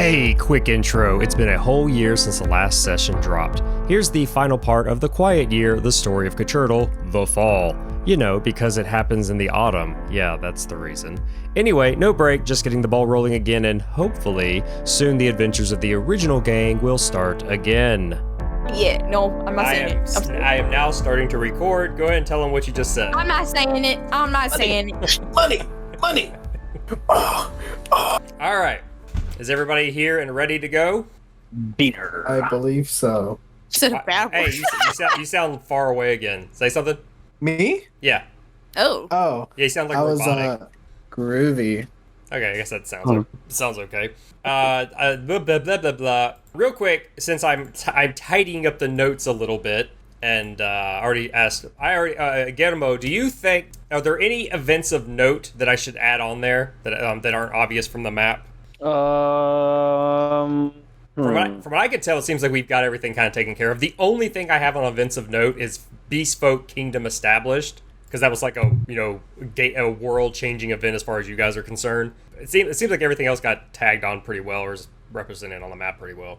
Hey, quick intro. It's been a whole year since the last session dropped. Here's the final part of the quiet year, the story of KaChurtle, The Fall. You know, because it happens in the autumn. Yeah, that's the reason. Anyway, no break, just getting the ball rolling again, and hopefully, soon the adventures of the original gang will start again. Yeah, no, I'm not saying it. I am now starting to record. Go ahead and tell them what you just said. I'm not saying it. I'm not saying it. Money. All right. Is everybody here and ready to go? Beater. I believe so. Said a bad word. Hey, you sound far away again. Say something. Me? Yeah. Oh. Yeah, you sound like I was robotic. Groovy. Okay, I guess that sounds okay. Blah, blah, blah, blah, blah. Real quick, since I'm tidying up the notes a little bit, and Guillermo, do you think, are there any events of note that I should add on there that aren't obvious from the map? From what I can tell, it seems like we've got everything kind of taken care of. The only thing I have on events of note is Beastfolk Kingdom established, because that was like a world-changing event as far as you guys are concerned. It seems like everything else got tagged on pretty well, or is represented on the map pretty well.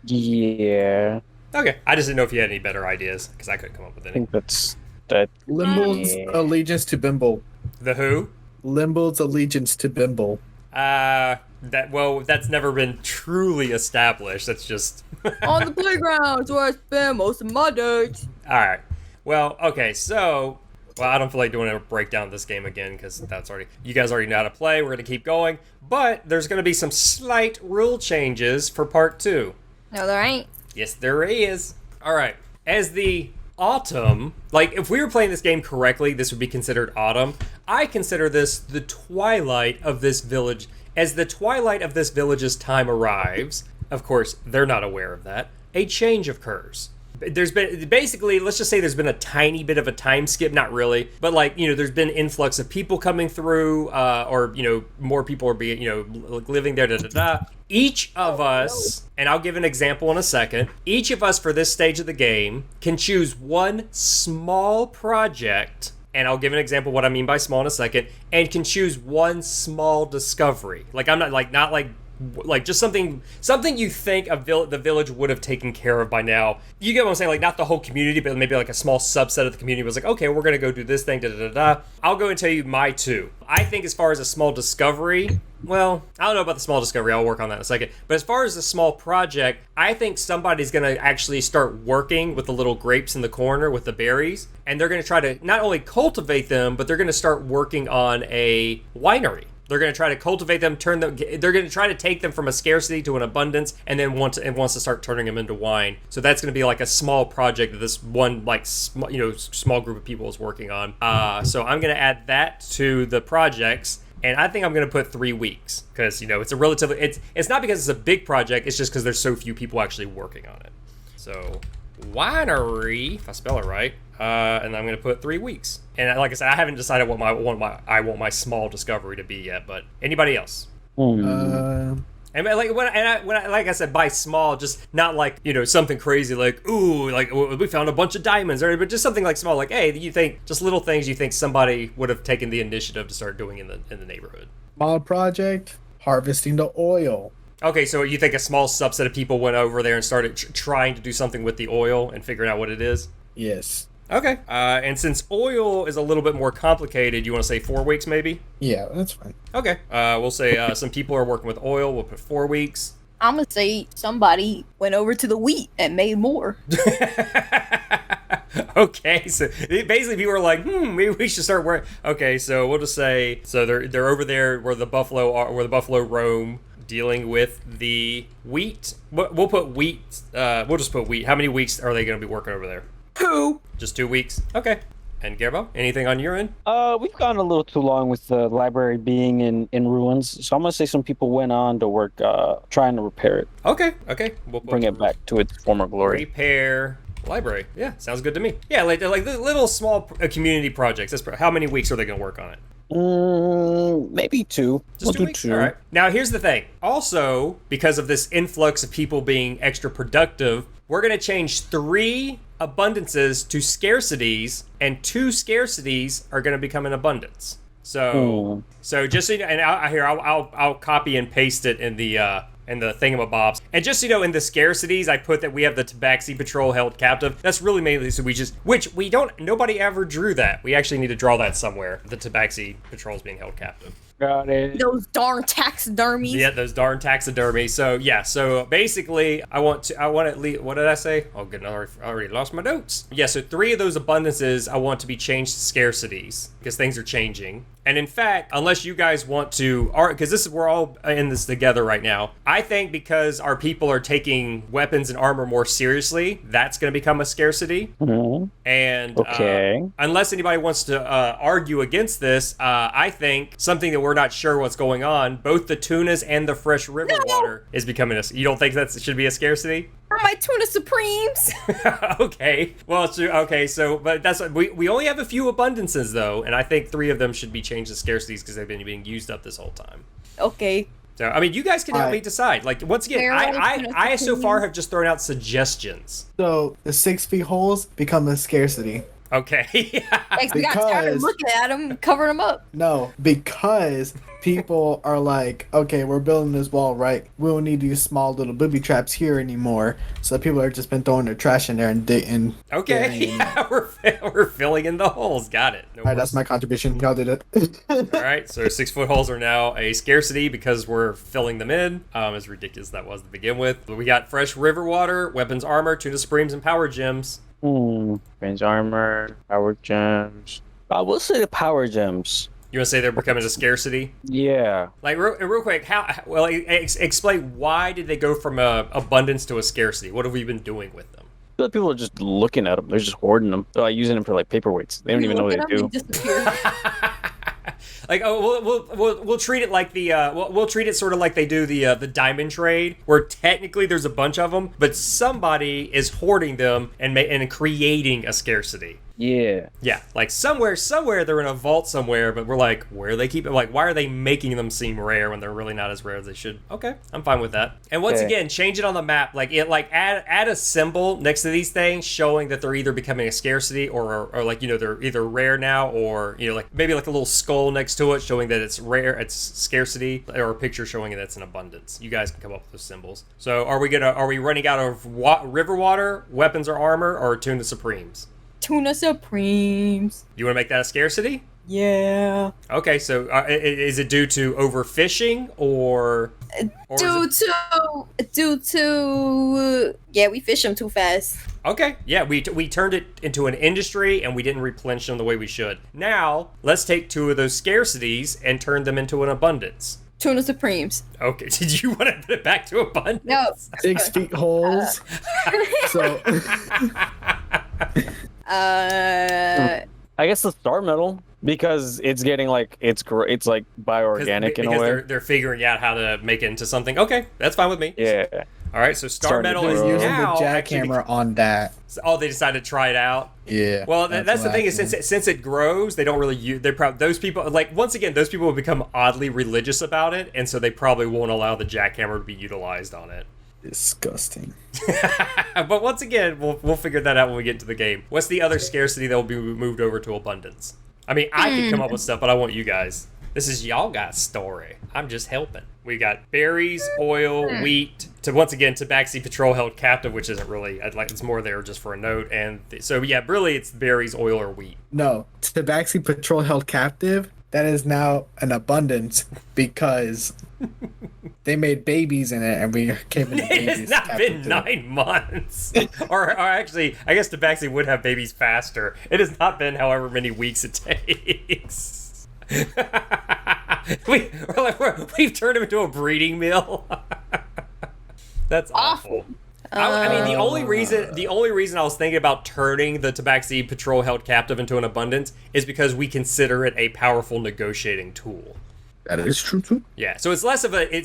Yeah. Okay, I just didn't know if you had any better ideas, because I couldn't come up with I any. think that's that. Limble's allegiance to Bimble. The who? Limble's allegiance to Bimble. That's never been truly established. That's just On the playground, where I spend most of my days. all right. Well, okay, so I don't feel like doing a breakdown of this game again because you guys already know how to play. We're gonna keep going, but there's gonna be some slight rule changes for part 2. No, there ain't. Yes, there is. All right, as the autumn, like if we were playing this game correctly, this would be considered autumn. I consider this the twilight of this village. As the twilight of this village's time arrives, of course, they're not aware of that, a change occurs. There's been, basically, let's just say there's been a tiny bit of a time skip, not really, but there's been influx of people coming through, or, more people are being, living there, Each of us, and I'll give an example in a second, each of us for this stage of the game can choose one small project, and I'll give an example of what I mean by small in a second, and can choose one small discovery. Like, I'm not just something you think the village would have taken care of by now. You get what I'm saying? Like, not the whole community, but maybe like a small subset of the community was like, okay, we're gonna go do this thing, I'll go and tell you my 2. I think as far as a small discovery, well, I don't know about the small discovery, I'll work on that in a second. But as far as a small project, I think somebody's gonna actually start working with the little grapes in the corner with the berries, and they're gonna try to not only cultivate them, but they're gonna start working on a winery. They're going to try to cultivate them, they're going to try to take them from a scarcity to an abundance, and then wants to start turning them into wine. So that's going to be like a small project that this one, small group of people is working on. So I'm going to add that to the projects, and I think I'm going to put 3 weeks, because, it's a relatively, it's not because it's a big project, it's just because there's so few people actually working on it. So, winery, if I spell it right, and I'm going to put 3 weeks. And like I said, I haven't decided what I want my small discovery to be yet. But anybody else? And like I said, by small, just not like something crazy like we found a bunch of diamonds, but just something like small, like hey, you think just little things you think somebody would have taken the initiative to start doing in the neighborhood. Small project, harvesting the oil. Okay, so you think a small subset of people went over there and started trying to do something with the oil and figuring out what it is? Yes. Okay, and since oil is a little bit more complicated, you want to say 4 weeks maybe? Yeah, that's fine. Okay, we'll say some people are working with oil. We'll put 4 weeks. I'm gonna say somebody went over to the wheat and made more. Okay, so basically people are like, maybe we should start working. Okay, so we'll just say they're over there where the buffalo roam, dealing with the wheat. We'll put wheat. We'll just put wheat. How many weeks are they going to be working over there? 2. Just 2 weeks. Okay. And Guillermo, anything on your end? We've gone a little too long with the library being in ruins, so I'm gonna say some people went on to work trying to repair it. Okay. We'll bring it back to its former glory. Repair library. Yeah, sounds good to me. Yeah, like the little small community projects. How many weeks are they going to work on it? Maybe 2. Just 2 weeks? All right. Now, here's the thing. Also, because of this influx of people being extra productive, we're going to change 3 abundances to scarcities, and 2 scarcities are going to become an abundance. So just so you know, and I'll copy and paste it in the and the thingamabobs. And just, you know, in the scarcities, I put that we have the Tabaxi Patrol held captive. That's really mainly so nobody ever drew that. We actually need to draw that somewhere. The Tabaxi Patrol's being held captive. Got it. Those darn taxidermies. Yeah, those darn taxidermy. So yeah, so basically, I want at least, what did I say? Oh, good, I already lost my notes. Yeah, so 3 of those abundances I want to be changed to scarcities because things are changing. And in fact, unless you guys want to, because we're all in this together right now. I think because our people are taking weapons and armor more seriously, that's going to become a scarcity. Mhm. And Okay. unless anybody wants to argue against this, I think something that we're not sure what's going on, both the tunas and the fresh river water is becoming you don't think that should be a scarcity? For my tuna supremes. Okay. Well, it's true. Okay, so, but that's, we only have a few abundances though, and I think 3 of them should be changed to scarcities because they've been being used up this whole time. Okay. So, I mean, you guys can help me decide. Like, once again, I so far have just thrown out suggestions. So the 6 feet holes become a scarcity. Okay. Thanks, we got tired of Because- looking at them, covering them up. No, because people are like, okay, we're building this wall, right? We don't need these small little booby traps here anymore. So people are just been throwing their trash in there and digging. Okay. Yeah, we're filling in the holes. Got it. No All right, that's my contribution. Y'all did it. All right, so 6-foot holes are now a scarcity because we're filling them in. As ridiculous that was to begin with. But we got fresh river water, weapons, armor, tuna supremes, and power gems. Range armor, power gems. I will say the power gems. You want to say they're becoming a scarcity? Yeah. Like, real quick, explain why did they go from a abundance to a scarcity? What have we been doing with them? I feel like people are just looking at them. They're just hoarding them. They're like using them for like paperweights. They don't even know what they do. Like, we'll treat it like we'll treat it sort of like they do the diamond trade, where technically there's a bunch of them, but somebody is hoarding them and creating a scarcity. Yeah. Yeah, like somewhere they're in a vault somewhere, but we're like, where do they keep it? Like, why are they making them seem rare when they're really not as rare as they should? Okay, I'm fine with that. And once again, change it on the map. Like, add a symbol next to these things showing that they're either becoming a scarcity or like, you know, they're either rare now, or, you know, like maybe like a little skull next to it showing that it's rare, it's scarcity, or a picture showing that it's an abundance. You guys can come up with those symbols. So are we running out of river water, weapons or armor, or tuna supremes? Tuna supremes. You want to make that a scarcity? Yeah. Okay, so is it due to overfishing or Due to yeah, we fish them too fast. Okay, yeah, we turned it into an industry and we didn't replenish them the way we should. Now, let's take 2 of those scarcities and turn them into an abundance. Tuna supremes. Okay, did you want to put it back to abundance? No. 6 feet holes. So I guess the star metal, because it's getting like it's like bioorganic in a way. They're figuring out how to make it into something. Okay, that's fine with me. Yeah. All right, so star Starting to metal is grow. using the now actually jackhammer on that. Oh, they decided to try it out. Yeah. Well, that's the thing is, since it grows, they don't really use. Those people, like, once again, those people will become oddly religious about it, and so they probably won't allow the jackhammer to be utilized on it. Disgusting. But once again, we'll figure that out when we get into the game. What's the other scarcity that will be moved over to abundance? I mean, I can come up with stuff, but I want you guys. This is y'all guys' story. I'm just helping. We got berries, oil, wheat. To once again, Tabaxi Patrol held captive, which isn't really. It's more there just for a note. And so yeah, really, it's berries, oil, or wheat. No, Tabaxi Patrol held captive. That is now an abundance because they made babies in it, and we came in. It has not been 9 months, or actually, I guess Tabaxi would have babies faster. It has not been however many weeks it takes. We've turned him into a breeding mill. That's awful. I mean, the only reason I was thinking about turning the Tabaxi Patrol held captive into an abundance is because we consider it a powerful negotiating tool. That is true too. Yeah, so it's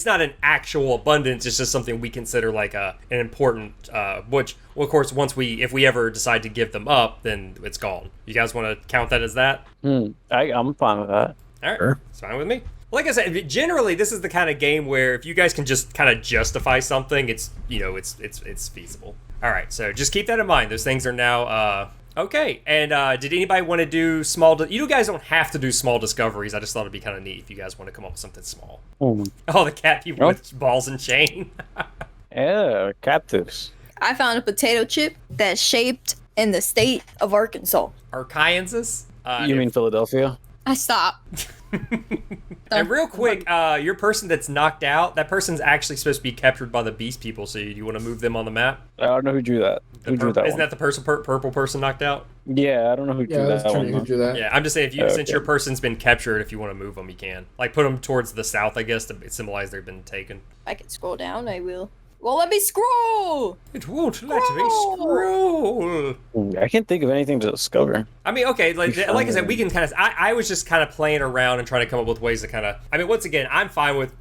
not an actual abundance, it's just something we consider like an important, which, well, of course, if we ever decide to give them up, then it's gone. You guys want to count that as that? I'm fine with that. All right, Sure. it's fine with me. Like I said, generally, this is the kind of game where if you guys can just kind of justify something, it's feasible. All right, so just keep that in mind. Those things are now Okay, and did anybody want to do small... you guys don't have to do small discoveries. I just thought it'd be kind of neat if you guys want to come up with something small. Oh, Oh, the cat people with balls and chain. yeah, captives. I found a potato chip that's shaped in the state of Arkansas. Arkansas? You mean Philadelphia? I stopped. And real quick, your person that's knocked out, that person's actually supposed to be captured by the beast people, so you want to move them on the map? I don't know who drew that. Who drew that Isn't one? that the purple person knocked out? Yeah, I don't know who drew Yeah, that that's one. Trinity who though. drew that. Yeah, I'm just saying, since Okay. your person's been captured, if you want to move them, you can. Like, put them towards the south, I guess, to symbolize they've been taken. I can scroll down, I will. Well, let me scroll! It won't let me Scroll! scroll. Ooh, I can't think of anything to discover. I mean, okay, like I said, we can kind of. I was just kind of playing around and trying to come up with ways to kind of. I mean, once again, I'm fine with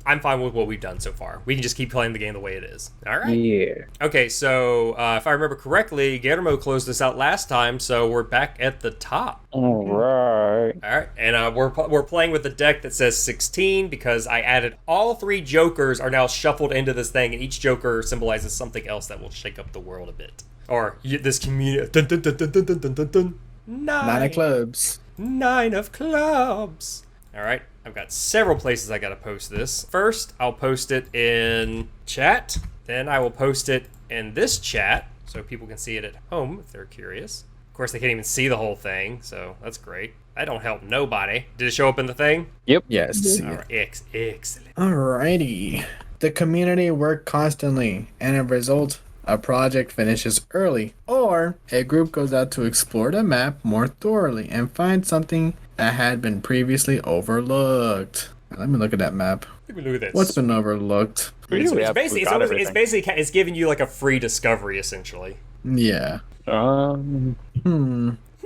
what we've done so far. We can just keep playing the game the way it is. All right. Yeah. Okay, so if I remember correctly, Guillermo closed this out last time, so we're back at the top. All right. All right, and we're playing with the deck that says 16 because I added all 3 jokers are now shuffled into this thing, and each joker symbolizes something else that will shake up the world a bit. Or this community. Dun, dun, dun, dun, dun, dun, dun, dun. 9 of clubs. 9 of clubs. All right, I've got several places I gotta post this. First, I'll post it in chat. Then I will post it in this chat so people can see it at home if they're curious. Of course, they can't even see the whole thing, so that's great. That don't help nobody. Did it show up in the thing? Yep. Yes. All right, excellent. Alrighty. The community work constantly, and as a result, a project finishes early, or a group goes out to explore the map more thoroughly and find something that had been previously overlooked. Let me look at that map. Let me look at this. What's been overlooked? It's We basically, got it's everything. basically it's giving you like a free discovery essentially. Yeah. Um,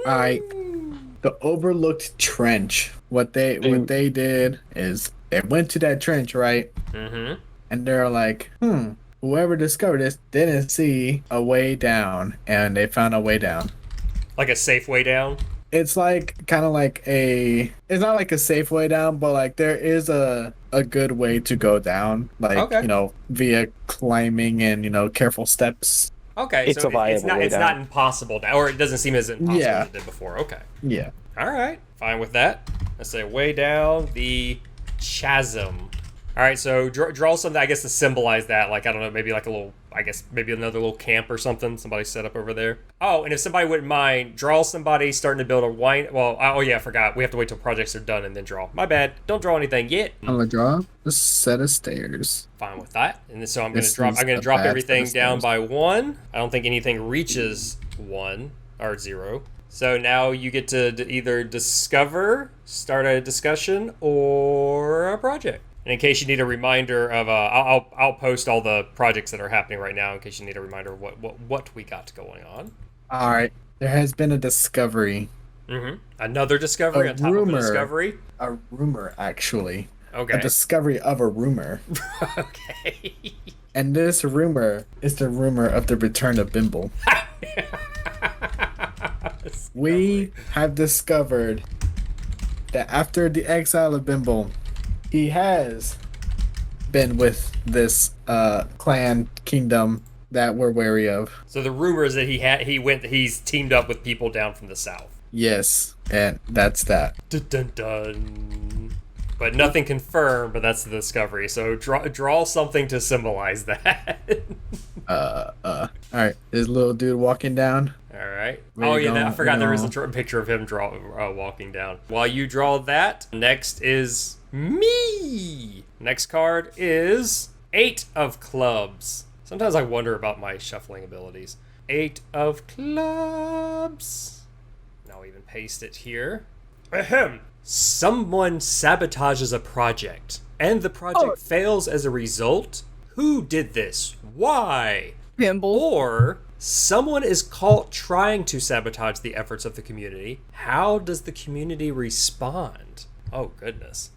Alright. The overlooked trench. What they did is they went to that trench, right? Mm-hmm. And they're like, whoever discovered this didn't see a way down, and they found a way down. Like a safe way down. It's like kind of like it's not like a safe way down, but like there is a good way to go down, like Okay. via climbing and careful steps. Okay, It's so a viable it's not way it's down. not impossible now, or it doesn't seem as impossible Yeah. as it did before. Okay. Yeah. All right, fine with that. Let's say way down the chasm. All right, so draw something, I guess, to symbolize that. Like, I don't know, maybe like a little, I guess, maybe another little camp or something somebody set up over there. Oh, and if somebody wouldn't mind, draw somebody starting to build a wine. Well, oh yeah, I forgot. We have to wait till projects are done and then draw. My bad. Don't draw anything yet. I'm gonna draw a set of stairs. Fine with that. And then, so I'm This gonna is drop. I'm gonna a drop bad everything set of down stairs. by 1. I don't think anything reaches 1 or 0. So now you get to either discover, start a discussion, or a project. And in case you need a reminder of, I'll post all the projects that are happening right now in case you need a reminder of what we got going on. All right. There has been a discovery. Mm-hmm. Another discovery A on top of rumor. a discovery. A rumor, actually. Okay. A discovery of a rumor. Okay. And this rumor is the rumor of the return of Bimble. We have discovered that after the exile of Bimble, he has been with this clan kingdom that we're wary of. So the rumor is that he's teamed up with people down from the south. Yes, and that's that. Dun, dun, dun. But nothing confirmed, but that's the discovery. So draw something to symbolize that. All right, this little dude walking down. All right. Where Oh you yeah, I going? forgot there is a No. picture of him walking down. While you draw that, next is me. Next card is 8 of clubs. Sometimes I wonder about my shuffling abilities. 8 of clubs. Now I'll even paste it here. Ahem. Someone sabotages a project, and the project fails as a result. Who did this? Why? Bimble. Or someone is caught trying to sabotage the efforts of the community. How does the community respond? Oh goodness,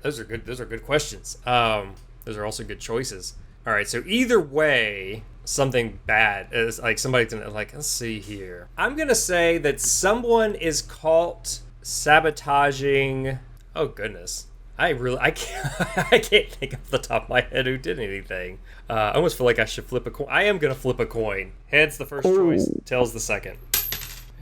Those are good questions. Those are also good choices. All right, so either way, something bad is like somebody's gonna like. Let's see here. I'm gonna say that someone is caught sabotaging. Oh goodness. I can't I can't think off the top of my head who did anything. I almost feel like I should flip a coin. I am gonna flip a coin. Heads the first choice, tails the second.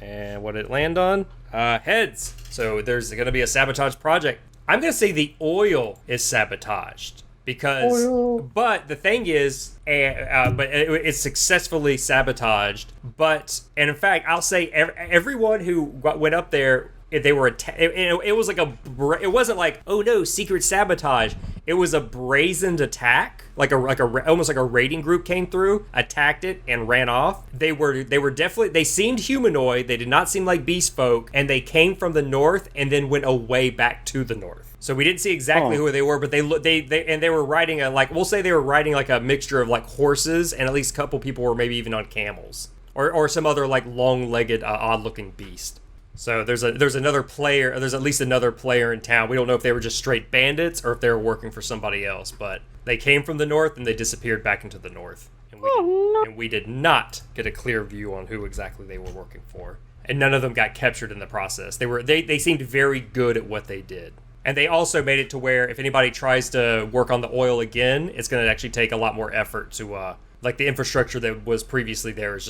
And what did it land on? Heads. So there's going to be a sabotage project. I'm going to say the oil is sabotaged. Because, but the thing is, it's successfully sabotaged. But, and in fact, I'll say everyone who went up there, they were it was like it wasn't like, oh no, secret sabotage. It was a brazened attack, almost like a raiding group came through, attacked it, and ran off. They were definitely, they seemed humanoid. They did not seem like beast folk, and they came from the north and then went away back to the north. So we didn't see exactly who they were, but they were riding we'll say they were riding like a mixture of like horses, and at least a couple people were maybe even on camels or some other like long-legged odd-looking beast. So there's another player. There's at least another player in town. We don't know if they were just straight bandits or if they were working for somebody else. But they came from the north and they disappeared back into the north. And we did not get a clear view on who exactly they were working for. And none of them got captured in the process. They seemed very good at what they did. And they also made it to where if anybody tries to work on the oil again, it's going to actually take a lot more effort to like the infrastructure that was previously there is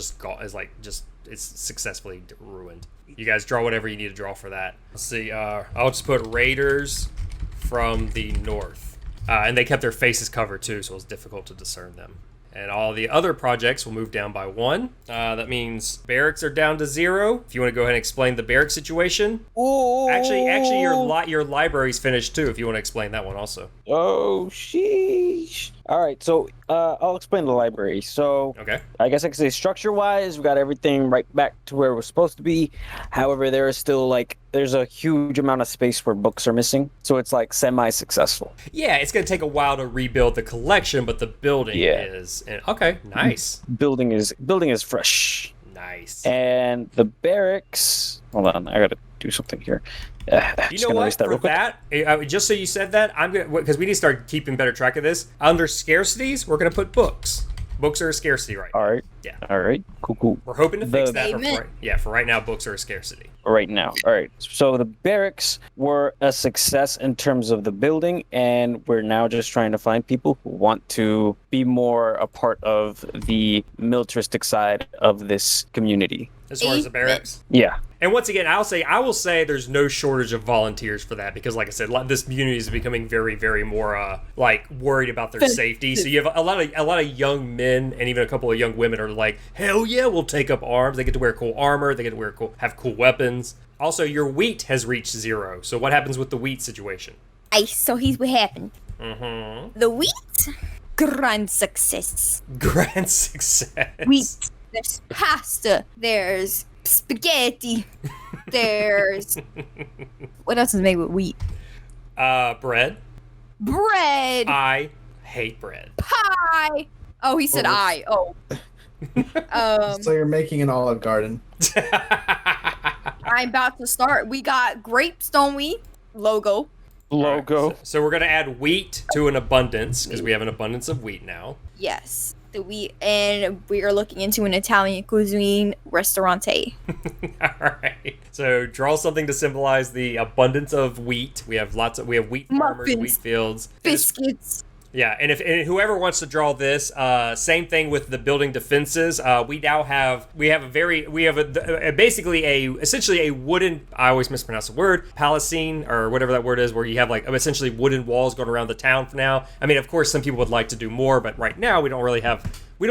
it's successfully ruined. You guys draw whatever you need to draw for that. Let's see. I'll just put raiders from the north. And they kept their faces covered too, so it was difficult to discern them. And all the other projects will move down by 1. That means barracks are down to 0. If you want to go ahead and explain the barrack situation. Oh. Actually, your library's finished too. If you want to explain that one also. Oh, sheesh. All right, so I'll explain the library. So, okay. I guess I could say structure-wise, we got everything right back to where it was supposed to be. However, there is still there's a huge amount of space where books are missing, so it's like semi-successful. Yeah, it's gonna take a while to rebuild the collection, but the building is. And, okay, nice. Building is fresh. Nice. And the barracks. Hold on, I gotta do something here. You know what? For that, just so you said that, I'm gonna, because we need to start keeping better track of this. Under scarcities, we're gonna put books. Books are a scarcity right now. All right. Yeah. All right. Cool. We're hoping to fix that. For right now, books are a scarcity. Right now. All right. So the barracks were a success in terms of the building, and we're now just trying to find people who want to be more a part of the militaristic side of this community. As far as the barracks? Yeah. And once again, I will say there's no shortage of volunteers for that because, like I said, this community is becoming very, very more worried about their safety. So you have a lot of young men and even a couple of young women are like, hell yeah, we'll take up arms. They get to wear cool armor. They get to have cool weapons. Also, your wheat has reached 0. So what happens with the wheat situation? So here's what happened. Mm-hmm. The wheat, grand success. Grand success. Wheat. There's pasta. There's spaghetti. There's what else is made with wheat? Bread. I hate bread. Pie. Oh, he said I. Oh. So you're making an Olive Garden. I'm about to start. We got grapes, don't we? Logo. Right, so we're gonna add wheat to an abundance because we have an abundance of wheat now. Yes. The wheat, and we are looking into an Italian cuisine restaurante. All right. So draw something to symbolize the abundance of wheat. We have wheat farmers, wheat fields, biscuits. Yeah, and whoever wants to draw this, same thing with the building defenses. We have essentially a wooden, I always mispronounce the word, palisade or whatever that word is, where you have essentially wooden walls going around the town for now. I mean, of course, some people would like to do more, but right now we don't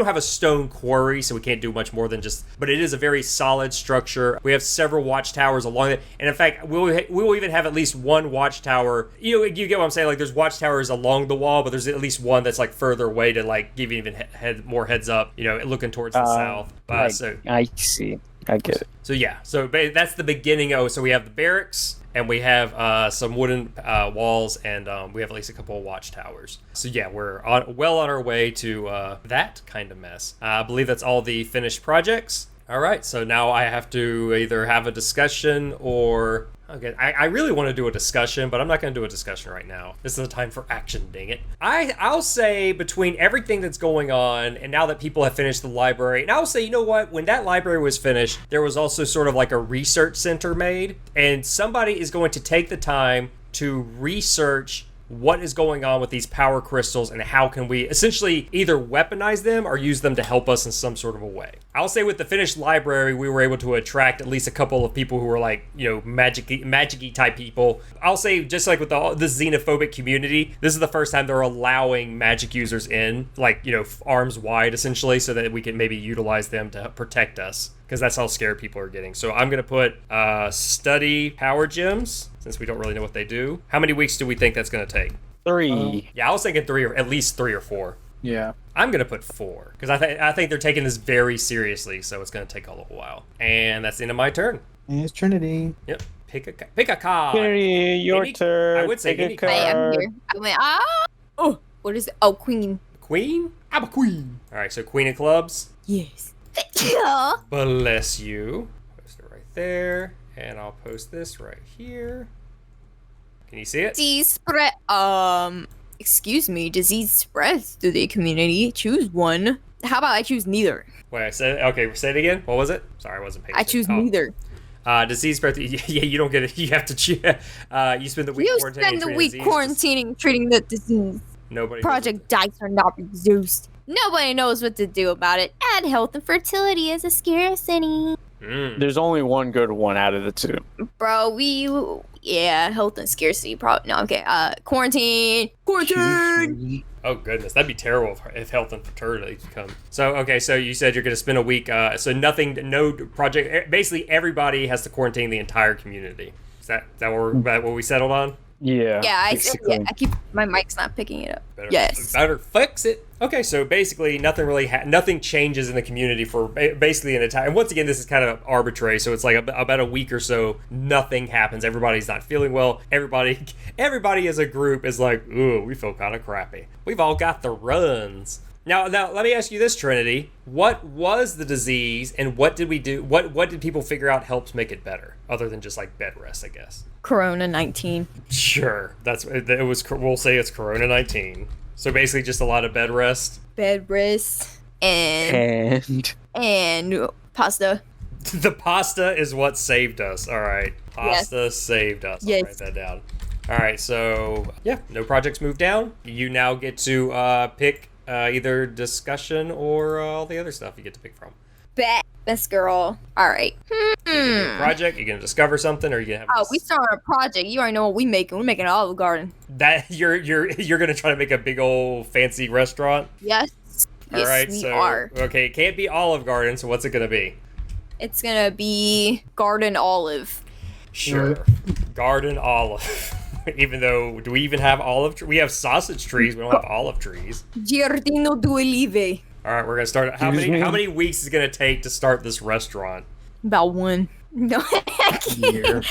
have a stone quarry, so we can't do much more than but it is a very solid structure. We have several watchtowers along it, and in fact, we will even have at least one watchtower. You get what I'm saying? There's watchtowers along the wall, but there's at least one that's further away to give you even more heads up. Looking towards the south. I see. I get it. So yeah, that's the beginning. So we have the barracks. And we have some wooden walls, and we have at least a couple of watchtowers. So yeah, we're well on our way to that kind of mess. I believe that's all the finished projects. All right, so now I have to either have a discussion or... Okay, I really want to do a discussion, but I'm not going to do a discussion right now. This is a time for action, dang it. I'll say between everything that's going on, and now that people have finished the library, and I'll say, you know what? When that library was finished, there was also sort of like a research center made, and somebody is going to take the time to research what is going on with these power crystals and how can we essentially either weaponize them or use them to help us in some sort of a way. I'll say with the finished library, we were able to attract at least a couple of people who were like, magic-y type people. I'll say just like with the xenophobic community, this is the first time they're allowing magic users in, like, arms wide essentially, so that we can maybe utilize them to protect us, because that's how scared people are getting. So I'm going to put study power gems, since we don't really know what they do. How many weeks do we think that's going to take? 3. Yeah, I was thinking 3, or at least 3 or 4. Yeah. I'm going to put 4, because I think they're taking this very seriously, so it's going to take a little while. And that's the end of my turn. And it's Trinity. Yep. Pick a card. Trinity, your turn. I would say any Pick a card. Hey, I'm card. here. I went, oh, what is it? Oh, queen. Queen? I'm a queen. All right, so Queen of Clubs. Yes. Yeah. Bless you. Post it right there. And I'll post this right here. Can you see it? Disease spread. Excuse me. Disease spreads through the community. Choose one. How about I choose neither? Wait, say it again. What was it? Sorry, I wasn't paying I attention. choose neither. Disease spread. Yeah, you don't get it. You have to choose. You spend the week You quarantining. spend the treating week disease. quarantining, treating the disease. Nobody. Project Dice are not reduced. Nobody knows what to do about it. Add health and fertility as a scarcity. There's only one good one out of the 2. Bro, health and scarcity probably. No, okay. Quarantine. Oh goodness, that'd be terrible if health and fertility come. So you said you're going to spend a week. So no project. Basically, everybody has to quarantine the entire community. Is that what we settled on? Yeah. Yeah, I basically. keep my mic's not picking it up. Yes. Better fix it. Okay, so basically nothing changes in the community for basically an entire. And once again, this is kind of arbitrary. So it's like about a week or so, nothing happens. Everybody's not feeling well. Everybody as a group is like, ooh, we feel kind of crappy. We've all got the runs. Now, let me ask you this, Trinity. What was the disease, and what did we do? What did people figure out helps make it better, other than just like bed rest, I guess? Corona 19. Sure, it was. We'll say it's Corona 19. So basically, just a lot of bed rest. Bed rest and pasta. The pasta is what saved us. All right, pasta saved us. I'll write that down. All right, so yeah, no projects moved down. You now get to pick. Either discussion or all the other stuff you get to pick from. Best girl. All right. You can do a project. You're gonna discover something, or you gonna have. We started a project. You already know what we making. We're making an Olive Garden. That you're gonna try to make a big old fancy restaurant. Yes. All right. We So are. okay, it can't be Olive Garden. So what's it gonna be? It's gonna be Garden Olive. Sure. Garden olive. Even though, do we even have olive trees? We have sausage trees. We don't have olive trees. Giardino d'Olive. All right, we're gonna start. How many weeks is it gonna take to start this restaurant? About 1. No. Year.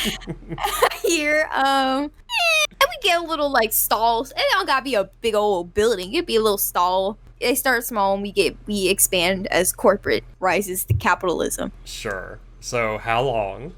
Here. And we get a little like stalls. It don't gotta be a big old building. It'd be a little stall. They start small and we expand as corporate rises to capitalism. Sure. So how long?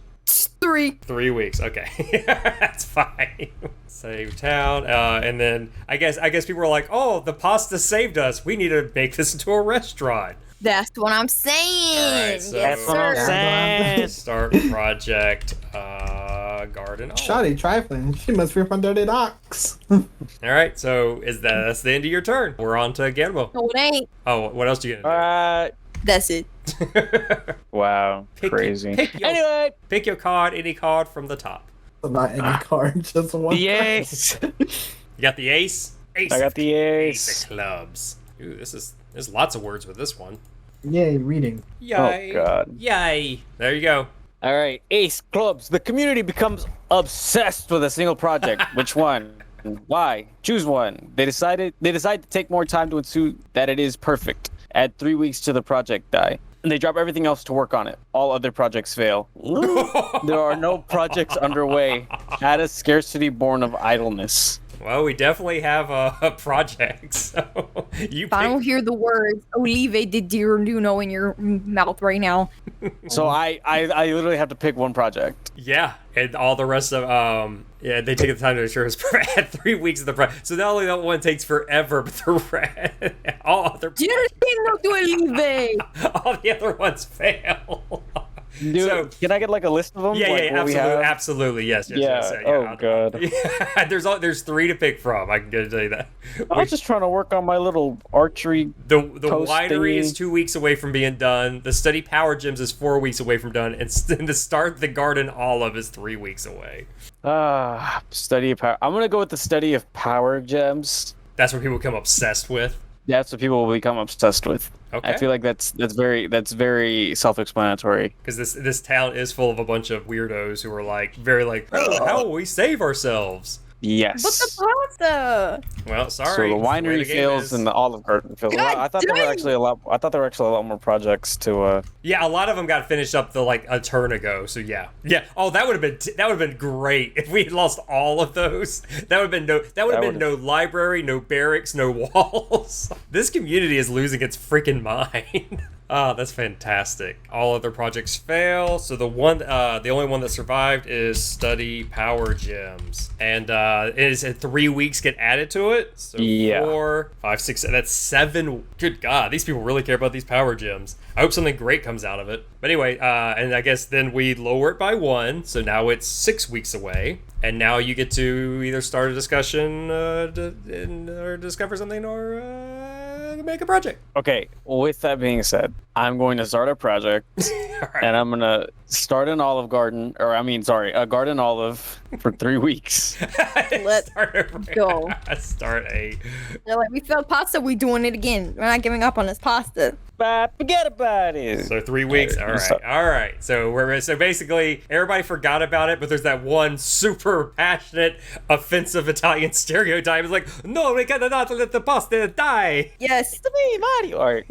3. 3 weeks. Okay, that's fine. Save town, and then I guess people are like, "Oh, the pasta saved us. We need to make this into a restaurant." That's what I'm saying. All right, so yes, sir. start project garden. Shoddy trifling. She must be from Dirty Docks. All right, so that's the end of your turn. We're on to Guillermo. No, it ain't. Oh, what else do you gonna That's it. do? Wow. Crazy. Anyway, pick your card, any card from the top. Not any card, just one. The ace. You got the ace. Ace. I got the Ace ace. of clubs. Ooh, there's lots of words with this one. Yay, reading. Yay! Oh, God. Yay! There you go. All right, ace clubs. The community becomes obsessed with a single project. Which one? Why? Choose one. They decide to take more time to ensue that it is perfect. Add 3 weeks to the project die. And they drop everything else to work on it. All other projects fail. There are no projects underway. Add a scarcity born of idleness. Well, we definitely have a project. So If I don't hear the words Olive de Giardino in your mouth right now. So I literally have to pick one project. Yeah, and all the rest of they take the time to ensure it's at 3 weeks of the project. So not only that one takes forever, but all other Giardino d'Olive. all the other ones fail. Dude, So- can I get like a list of them? Yeah, like, yeah, what we absolutely, have? absolutely, yes. Yeah. Oh, God. Yeah, there's 3 to pick from. I can tell you that. I was just trying to work on my little archery. The post winery thingy. is 2 weeks away from being done. The study power gyms is 4 weeks away from done, and the start the garden olive is 3 weeks away. Study of power. I'm gonna go with the study of power gems. That's what people become obsessed with. That's what people will become obsessed with. Okay. I feel like that's very self-explanatory. Because this town is full of a bunch of weirdos who are like very like, oh, how will we save ourselves? Yes. But the pasta. Well, sorry. So the it's way winery game fails is. and the Olive Garden fails. God I thought there were dang. actually a lot. I thought there were actually a lot more projects to. Yeah, a lot of them got finished up like a turn ago. So yeah. Oh, that would have been great if we had lost all of those. That would have been no library, no barracks, no walls. This community is losing its freaking mind. Oh, that's fantastic. All other projects fail, so the only one that survived is study power gems, and it is 3 weeks get added to it. So Yeah. 4, 5, 6, that's 7. Good God, these people really care about these power gems. I hope something great comes out of it. But anyway, and I guess then we lower it by 1, so now it's 6 weeks away. And now you get to either start a discussion or discover something or make a project. Okay. With that being said, I'm going to start a project, All and I'm gonna start an olive garden, a garden olive for 3 weeks. Let's go. Start a. They're like, we failed pasta, we doing it again. We're not giving up on this pasta. But forget about it. So 3 weeks. All right. So basically everybody forgot about it, but there's that one super passionate, offensive Italian stereotype. It's like, no, we cannot let the pasta die. Yes. It's me, Mario. All right.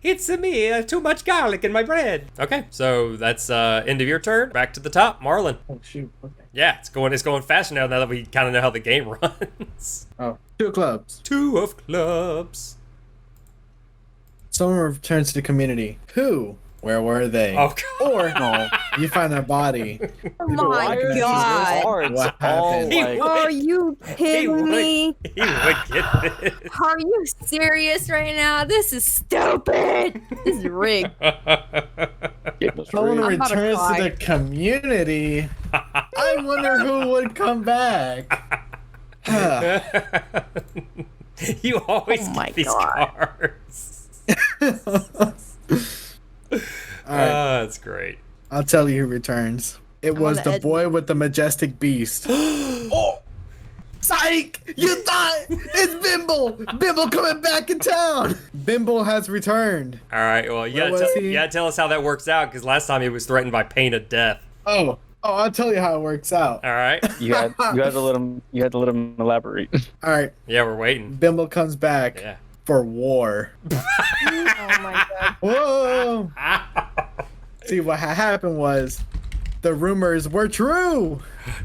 It's me. Too much garlic in my bread. Okay, so that's end of your turn. Back to the top, Marlon. Oh shoot. Okay. Yeah, it's going faster now that we kind of know how the game runs. Oh, 2 clubs. 2 of clubs. Someone returns to the community. Who? Where were they? Oh, God. Or you find their body. Oh my god. What happened? Are you kidding me? He would get this. Are you serious right now? This is stupid. This is rigged. Someone I'm about to returns cry. to the community. I wonder who would come back. You always Oh get my these God. cards. All right, That's great. I'll tell you who returns. It was on the the edge. boy with the majestic beast. Oh, psych! You thought it's Bimble. Bimble coming back in town. Bimble has returned. All right, well, you Where was gotta, he? tell us how that works out, because last time he was threatened by pain of death. Oh, I'll tell you how it works out. All right? You had to let him elaborate. All right, Yeah, we're waiting. Bimble comes back Yeah. for war. Oh my god. Whoa! See, what happened was the rumors were true.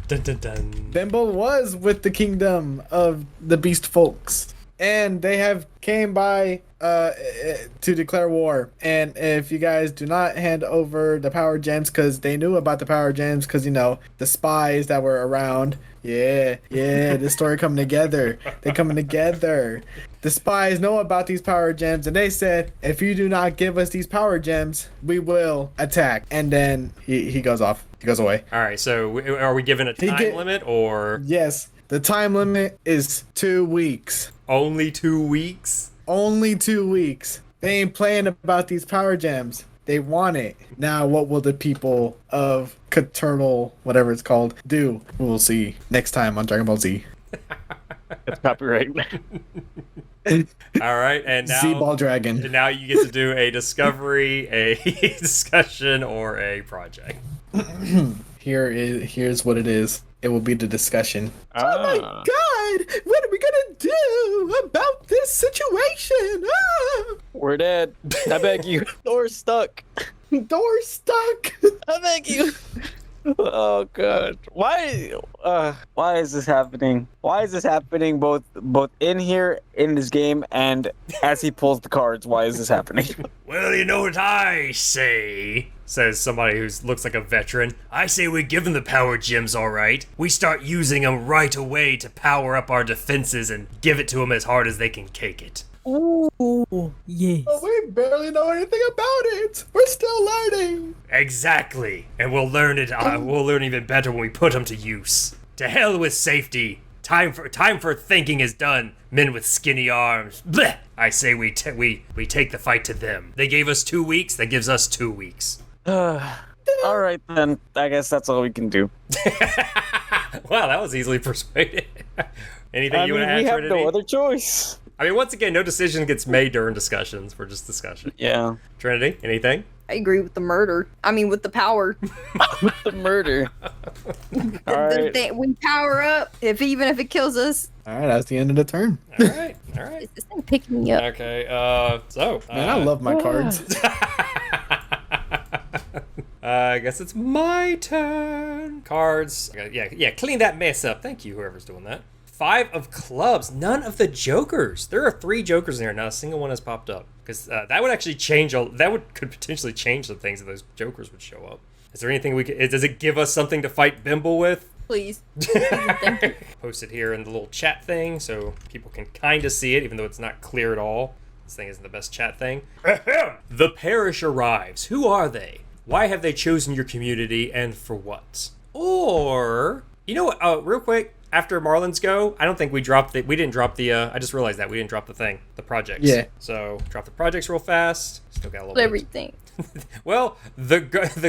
Dun, dun, dun. Bimble was with the kingdom of the beast folks, and they have came by to declare war. And if you guys do not hand over the power gems, because they knew about the power gems, because the spies that were around. Yeah, this story coming together. They're coming together. The spies know about these power gems, and they said, if you do not give us these power gems, we will attack. And then he goes off. He goes away. All right, so are we given a time limit or Yes, the time limit is 2 weeks. only 2 weeks? Only 2 weeks. They ain't playing about these power gems. They want it. Now, what will the people of KaChurtle, whatever it's called, do? We'll see next time on Dragon Ball Z. It's copyright. All right, and now Z-Ball Dragon. and now you get to do a discovery, a discussion, or a project. Here's what it is. It will be the discussion. Ah. Oh my god! What are we gonna do about this situation? Ah! We're dead. I beg you. Door's stuck. Door stuck. I beg you. Oh god. Why is this happening? Why is this happening both in here in this game and as he pulls the cards? Why is this happening? Well, you know what I say, says somebody who looks like a veteran. I say we give them the power gems, all right. We start using them right away to power up our defenses and give it to them as hard as they can cake it. Ooh. Oh, yes. Oh, we barely know anything about it. We're still learning. Exactly. And we'll learn it. We'll learn even better when we put them to use. To hell with safety. Time for thinking is done. Men with skinny arms. Blech! I say we take the fight to them. They gave us 2 weeks. That gives us 2 weeks. All right, then. I guess that's all we can do. Wow, that was easily persuaded. Anything you want to add, we have Trinity? no other choice. I mean, once again, no decision gets made during discussions. We're just discussion. Yeah. Trinity, anything? I agree with the murder. I mean, with the power. With the murder. All right. We power up, even if it kills us. All right, that's the end of the turn. All right. Is this thing picking me up? Okay, so... Man, I love my cards. I guess it's my turn. Cards. Yeah, clean that mess up. Thank you, whoever's doing that. 5 of clubs. None of the jokers. There are 3 jokers in there. Not a single one has popped up. Because that would actually change... could potentially change some things if those jokers would show up. Is there anything we could... Does it give us something to fight Bimble with? Please. Thank you. Post it here in the little chat thing so people can kind of see it, even though it's not clear at all. This thing isn't the best chat thing. The parish arrives. Who are they? Why have they chosen your community, and for what? Or, you know what, real quick, after Marlon's go, I don't think we didn't drop the, I just realized that, we didn't drop the projects. Yeah. So, drop the projects real fast. Still got a little bit. Everything. Well, the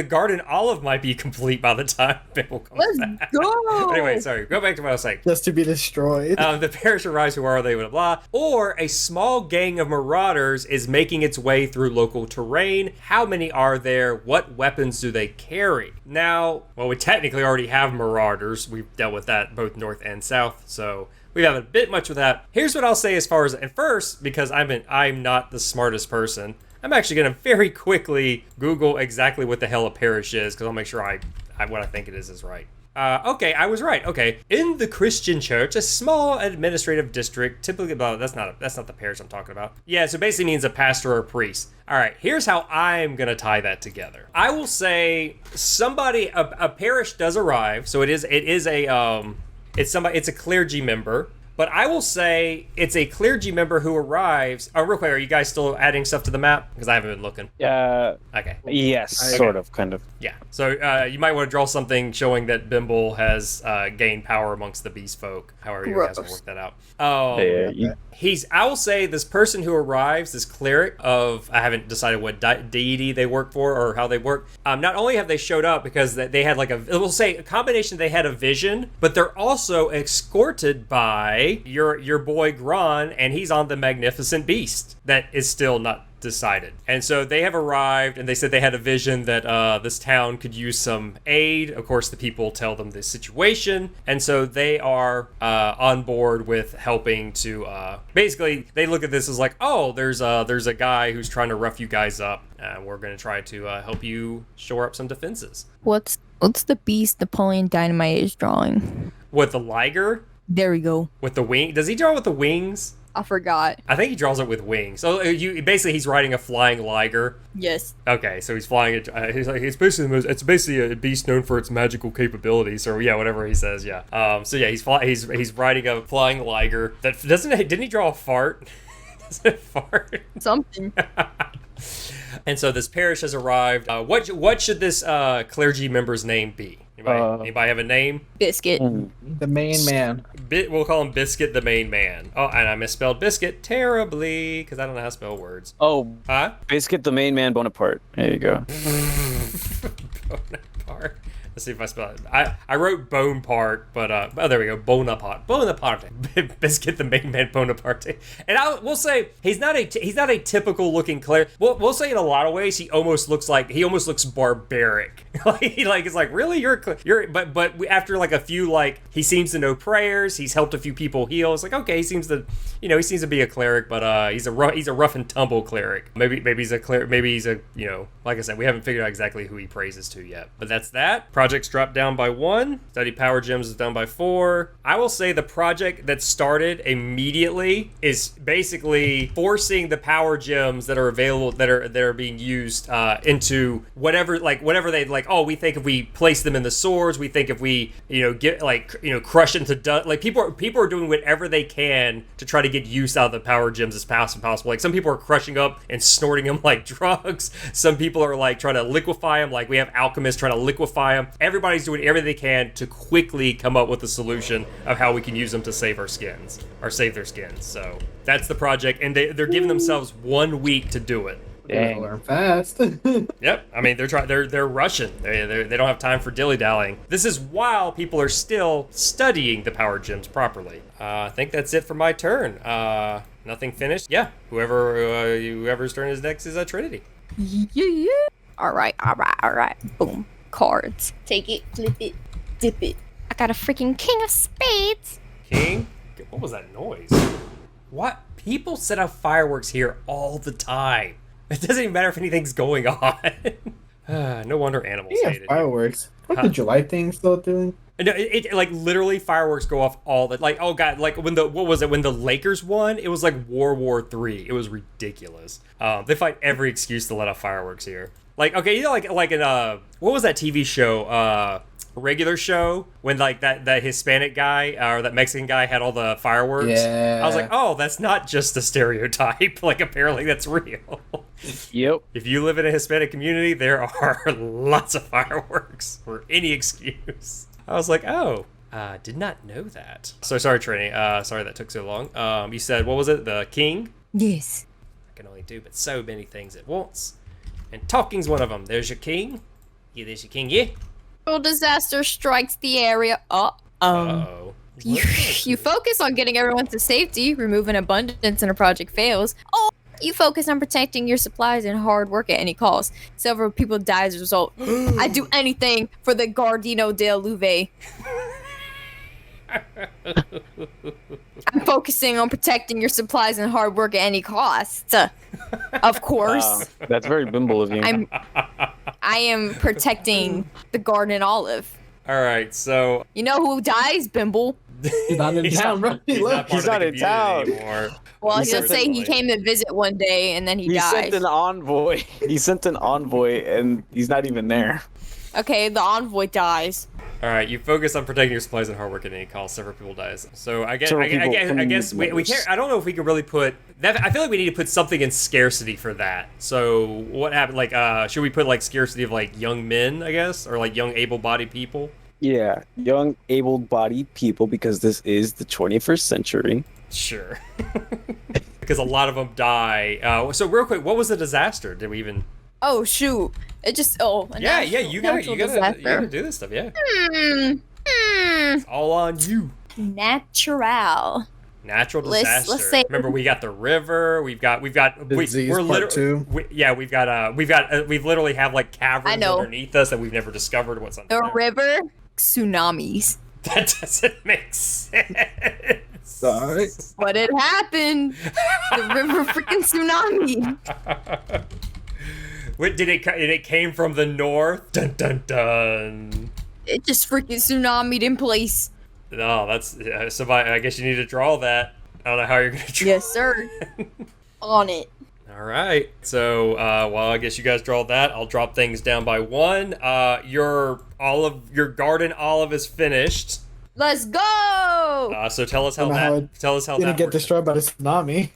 garden olive might be complete by the time Bill comes Let's back. go. Anyway, sorry, go back to what I was saying. Just to be destroyed. The parish arrives, who are they, blah, blah. Or a small gang of marauders is making its way through local terrain. How many are there? What weapons do they carry? Now, well, we technically already have marauders. We've dealt with that both north and south, so we have a bit much with that. Here's what I'll say as far as, and first, because I'm not the smartest person, I'm actually going to very quickly Google exactly what the hell a parish is, because I'll make sure what I think it is right. Okay, I was right. Okay, in the Christian church, a small administrative district, typically, well, that's not the parish I'm talking about. Yeah, so it basically means a pastor or a priest. All right, here's how I'm gonna tie that together. I will say a parish does arrive, so it's a clergy member. But I will say it's a clergy member who arrives. Oh, real quick, are you guys still adding stuff to the map? Because I haven't been looking. Okay. Yes, sort of, kind of. Yeah. So you might want to draw something showing that Bimble has gained power amongst the beast folk. However, you guys will work that out. Oh, I will say this person who arrives, this cleric of, I haven't decided what deity they work for or how they work. Not only have they showed up because they had we'll say a combination, they had a vision, but they're also escorted by your boy Gron, and he's on the magnificent beast that is still not decided. And so they have arrived, and they said they had a vision that this town could use some aid. Of course, the people tell them the situation, and so they are on board with helping to basically, they look at this as like, oh, there's a guy who's trying to rough you guys up, and we're going to try to help you shore up some defenses. What's the beast Napoleon Dynamite is drawing? With the liger? There we go. With the wing? Does he draw with the wings? I forgot. I think he draws it with wings. So he's riding a flying liger. Yes. Okay, so he's flying it. It's basically a beast known for its magical capabilities, or yeah, whatever he says. Yeah. So yeah, he's riding a flying liger. Didn't he draw a fart? Doesn't it fart? Something. And so this parish has arrived. What should this clergy member's name be? Anybody have a name? Biscuit. The main man. We'll call him Biscuit, the main man. Oh, and I misspelled Biscuit terribly because I don't know how to spell words. Oh, huh? Biscuit, the main man, Bonaparte. There you go. Bonaparte. Let's see if I spell it. I wrote bone part, but there we go. Bonaparte. Biscuit the main man Bonaparte. And we'll say he's not a typical looking cleric. We'll say in a lot of ways he almost looks barbaric. It's like, really, but after like a few, like, he seems to know prayers. He's helped a few people heal. It's like, okay, he seems to be a cleric, but he's a rough and tumble cleric. Maybe he's a cleric. Maybe he's a, like I said, we haven't figured out exactly who he praises to yet. But that's that. projects dropped down by 1. Study power gems is down by 4. I will say the project that started immediately is basically forcing the power gems that are available, that are being used into whatever they like. Oh, we think if we place them in the swords, we think if we get crush into dust. Like people are doing whatever they can to try to get use out of the power gems as fast as possible. Like some people are crushing up and snorting them like drugs. Some people are like trying to liquefy them. Like we have alchemists trying to liquefy them. Everybody's doing everything they can to quickly come up with a solution of how we can use them to save our skins or save their skins. So that's the project, and they're giving themselves 1 week to do it. Dang. Learn fast. Yep. I mean, they're rushing. They don't have time for dilly-dallying. This is while people are still studying the power gems properly. I think that's it for my turn. Nothing finished. Yeah. Whoever's turn is next is Trinity. Yeah. All right. Boom. Cards. Take it, flip it, dip it. I got a freaking king of spades. King? What was that noise? What? People set off fireworks here all the time. It doesn't even matter if anything's going on. No wonder animals hate it. Fireworks. What the July thing still doing? No, it like literally fireworks go off all the like. Oh god, like when the Lakers won, it was like World War III. It was ridiculous. They find every excuse to let off fireworks here. Like okay, like in what was that TV show? Regular show when like that Hispanic guy or that Mexican guy had all the fireworks. Yeah. I was like, oh, that's not just a stereotype. Like apparently that's real. Yep. If you live in a Hispanic community, there are lots of fireworks for any excuse. I was like, oh, did not know that. So sorry, Trinity. Sorry that took so long. You said, what was it? The king? Yes. I can only do but so many things at once. And talking's one of them. There's your king. Yeah, there's your king, yeah. Disaster strikes the area. Uh-oh. You focus on getting everyone to safety, removing abundance, and a project fails. Or you focus on protecting your supplies and hard work at any cost. Several people die as a result. I'd do anything for the Gardino del Luve. I'm focusing on protecting your supplies and hard work at any cost. Of course. That's very bimble of you. I am protecting the garden olive. All right, so you know who dies, Bimble? He's not in town, bro. He's not in town anymore. Well, he'll say he came to visit one day and then he died. He sent an envoy. He sent an envoy and he's not even there. Okay, the envoy dies. All right, you focus on protecting your supplies and hard work at any cost. Several people dies. So I guess we can't. I don't know if we can really put that. I feel like we need to put something in scarcity for that. So what happened? Like, should we put like scarcity of like young men? I guess, or like young able-bodied people. Yeah, young able-bodied people because this is the 21st century. Sure. Because a lot of them die. So real quick, what was the disaster? Did we even? Oh shoot! It just yeah. You gotta do this stuff. Yeah. It's all on you. Natural disaster. Let's say. Remember, we got the river. We've literally have like caverns underneath us that we've never discovered what's under the river. Tsunamis. That doesn't make sense. Sorry. What had happened? The river freaking tsunami. What did it came from the north? Dun dun dun. It just freaking tsunami'd in place. No, that's so. I guess you need to draw that. I don't know how you're gonna draw. Yes, sir. On it. All right. So, well, I guess you guys draw that. I'll drop things down by 1. Your garden olive is finished. Let's go. So tell us how that didn't get destroyed by the tsunami.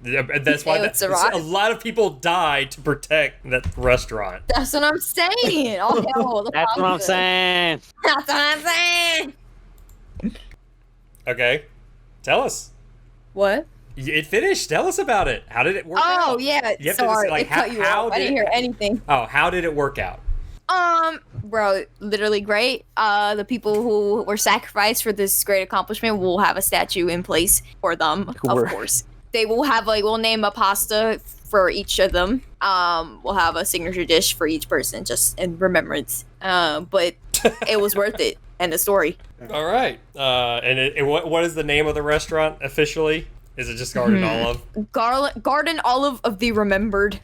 Yeah, that's why a lot of people died to protect that restaurant. That's what I'm saying. Oh, hell, That's what I'm saying. That's what I'm saying. Okay, tell us. What? It finished. Tell us about it. How did it work out? Oh yeah, sorry, it cut you off. I didn't hear anything. Oh, how did it work out? Bro, literally great. The people who were sacrificed for this great accomplishment will have a statue in place for them, of course. They will have we'll name a pasta for each of them. We'll have a signature dish for each person, just in remembrance. But it was worth it. End of story. All right. And what is the name of the restaurant officially? Is it just Garden Olive? Garden Olive of the Remembered.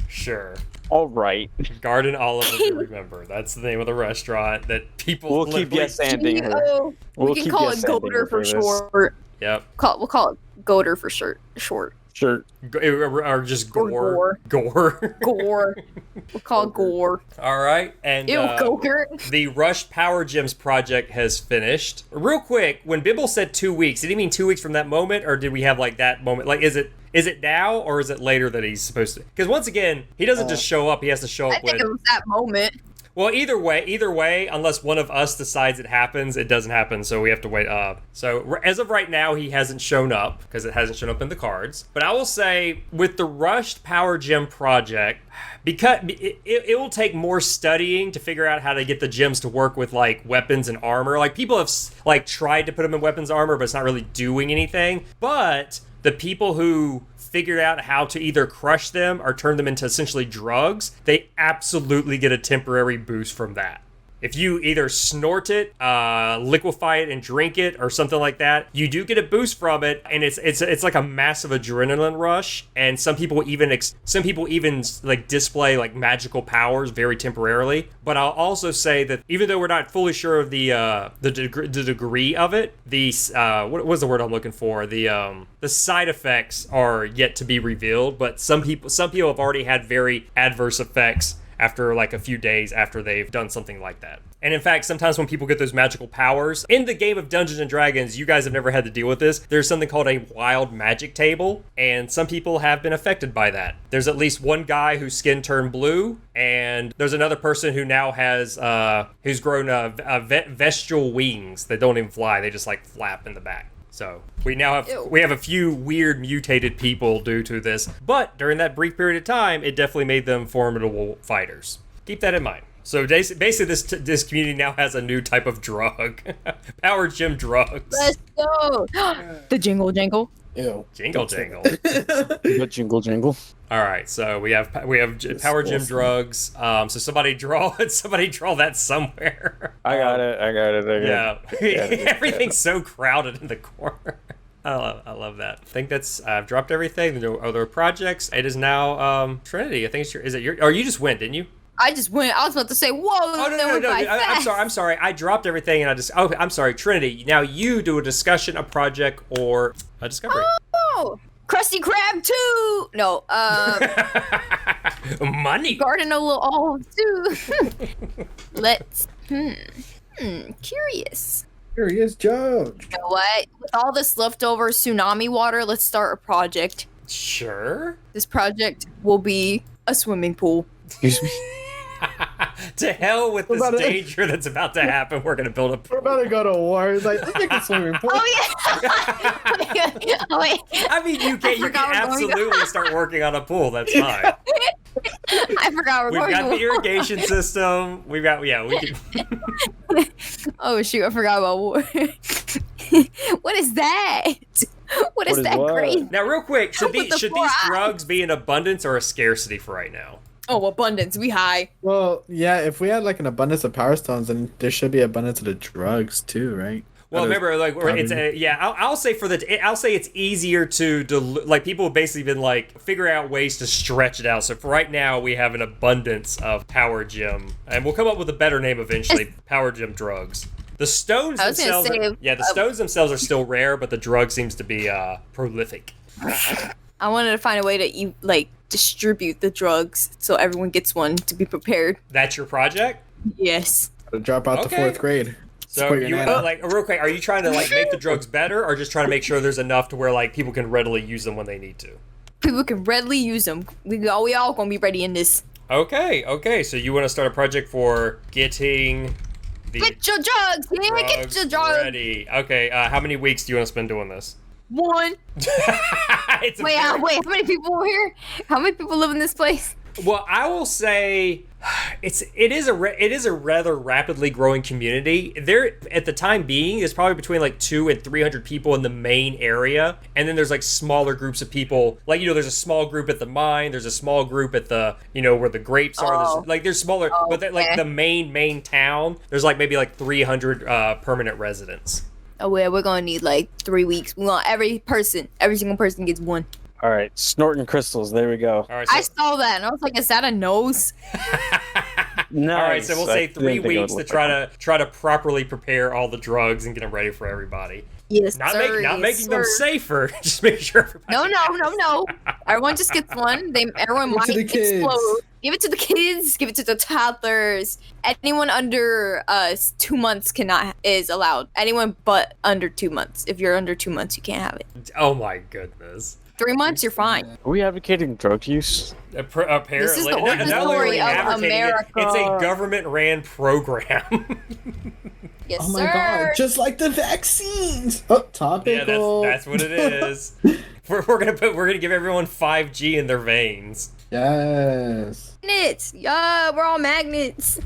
Sure. All right. Garden Olive, if you remember. That's the name of the restaurant that people We'll keep literally- yes-anding her. Oh, we We'll can keep call it yes-anding Goater her for this. short. Yep. We'll call it Goater for short. Sure. Or just Or gore. Gore. Gore. We'll call it Gore. All right. And Ew, Gogurt. the Rush Power Gems project has finished. Real quick, when Bibble said 2 weeks, did he mean 2 weeks from that moment, or did we have like that moment? Like, is it now, or is it later that he's supposed to? Because once again, he doesn't just show up; he has to show I up think when. it was that moment. Well, either way, unless one of us decides it happens, it doesn't happen, so we have to wait. So as of right now, he hasn't shown up because it hasn't shown up in the cards. But I will say, with the Rushed Power Gem project, because it will take more studying to figure out how to get the gems to work with like weapons and armor. Like people have like tried to put them in weapons armor, but it's not really doing anything. But the people who figured out how to either crush them or turn them into essentially drugs, they absolutely get a temporary boost from that. If you either snort it, liquefy it, and drink it, or something like that, you do get a boost from it, and it's like a massive adrenaline rush. And some people even like display like magical powers very temporarily. But I'll also say that even though we're not fully sure of the degree of it, what was the word I'm looking for? The side effects are yet to be revealed. But some people have already had very adverse effects after like a few days after they've done something like that. And in fact, sometimes when people get those magical powers, in the game of Dungeons and Dragons, you guys have never had to deal with this, there's something called a wild magic table, and some people have been affected by that. There's at least one guy whose skin turned blue, and there's another person who now has, who's grown vestial wings that don't even fly, they just like flap in the back. So we now have a few weird mutated people due to this, but during that brief period of time, it definitely made them formidable fighters. Keep that in mind. So basically, this community now has a new type of drug, Power Gem drugs. Let's go. The jingle jangle. Ew. Jingle jangle. The jingle. All right, so we have Power Gem drugs. So somebody draw that somewhere. I got it. Yeah, everything's so crowded in the corner. I love that. I think I've dropped everything. There are other projects. It is now Trinity. I think is it your? Or you just went, didn't you? I just went. I was about to say, whoa. Oh no! I'm sorry. I dropped everything and I'm sorry. Trinity. Now you do a discussion, a project, or a discovery. Oh, Krusty Krab 2. No. Money. Garden of Little Olive 2. Let's. Curious. Curious George. You know what? With all this leftover tsunami water, let's start a project. Sure. This project will be a swimming pool. Excuse me. To hell with this danger that's about to happen. We're gonna build a pool. We're about to go to war. It's like, let's make a swimming pool. Oh yeah. Oh wait. I mean, you can absolutely start working on a pool. That's fine. I forgot We've got the irrigation system. We can. Oh shoot! I forgot about war. What is that? What is that? Great. Now, real quick, should these eyes. drugs be in abundance or a scarcity for right now? Oh, abundance. We high. Well, yeah, if we had like an abundance of power stones, then there should be abundance of the drugs too, right? Well, remember, like it's I'll say it's easier to like people have basically been like figure out ways to stretch it out. So for right now, we have an abundance of power gem, and we'll come up with a better name eventually. Power gem drugs. The stones themselves, the stones themselves are still rare, but the drug seems to be prolific. I wanted to find a way to distribute the drugs so everyone gets one to be prepared. That's your project? Yes. Drop out the 4th grade. So you real quick, are you trying to like make the drugs better, or just trying to make sure there's enough to where like people can readily use them when they need to? People can readily use them. We all gonna be ready in this. Okay. So you want to start a project for getting get your drugs, yeah, get your drugs ready. Okay. How many weeks do you want to spend doing this? 1. Wait, how many people are here? How many people live in this place? Well, I will say it is a rather rapidly growing community. There at the time being is probably between like 200 and 300 people in the main area, and then there's like smaller groups of people. Like there's a small group at the mine, there's a small group at the where the grapes are. There's smaller, but the main town. There's like maybe like 300 permanent residents. Oh yeah, we're gonna need like 3 weeks. We want every single person gets 1. All right, snorting crystals. There we go. All right, I saw that and I was like, is that a nose? Nice. all right, so we'll say I 3 didn't think it weeks would to look like try to properly prepare all the drugs and get them ready for everybody. Yes, Not sir. making them safer, just make sure everybody. No. Everyone just gets one. Everyone Give it might to the kids. explode. Give it to the kids. Give it to the toddlers. Anyone under 2 months is allowed. Anyone but under 2 months. If you're under 2 months, you can't have it. Oh my goodness. 3 months, you're fine. Are we advocating drug use? Apparently, This is the not origin only are we story of advocating it, America. it's a government-ran program. Yes, Oh my sir. god, just like the vaccines. Oh, topical. Yeah, that's what it is. we're gonna give everyone 5G in their veins. Yes. Magnets. Yeah, we're all magnets.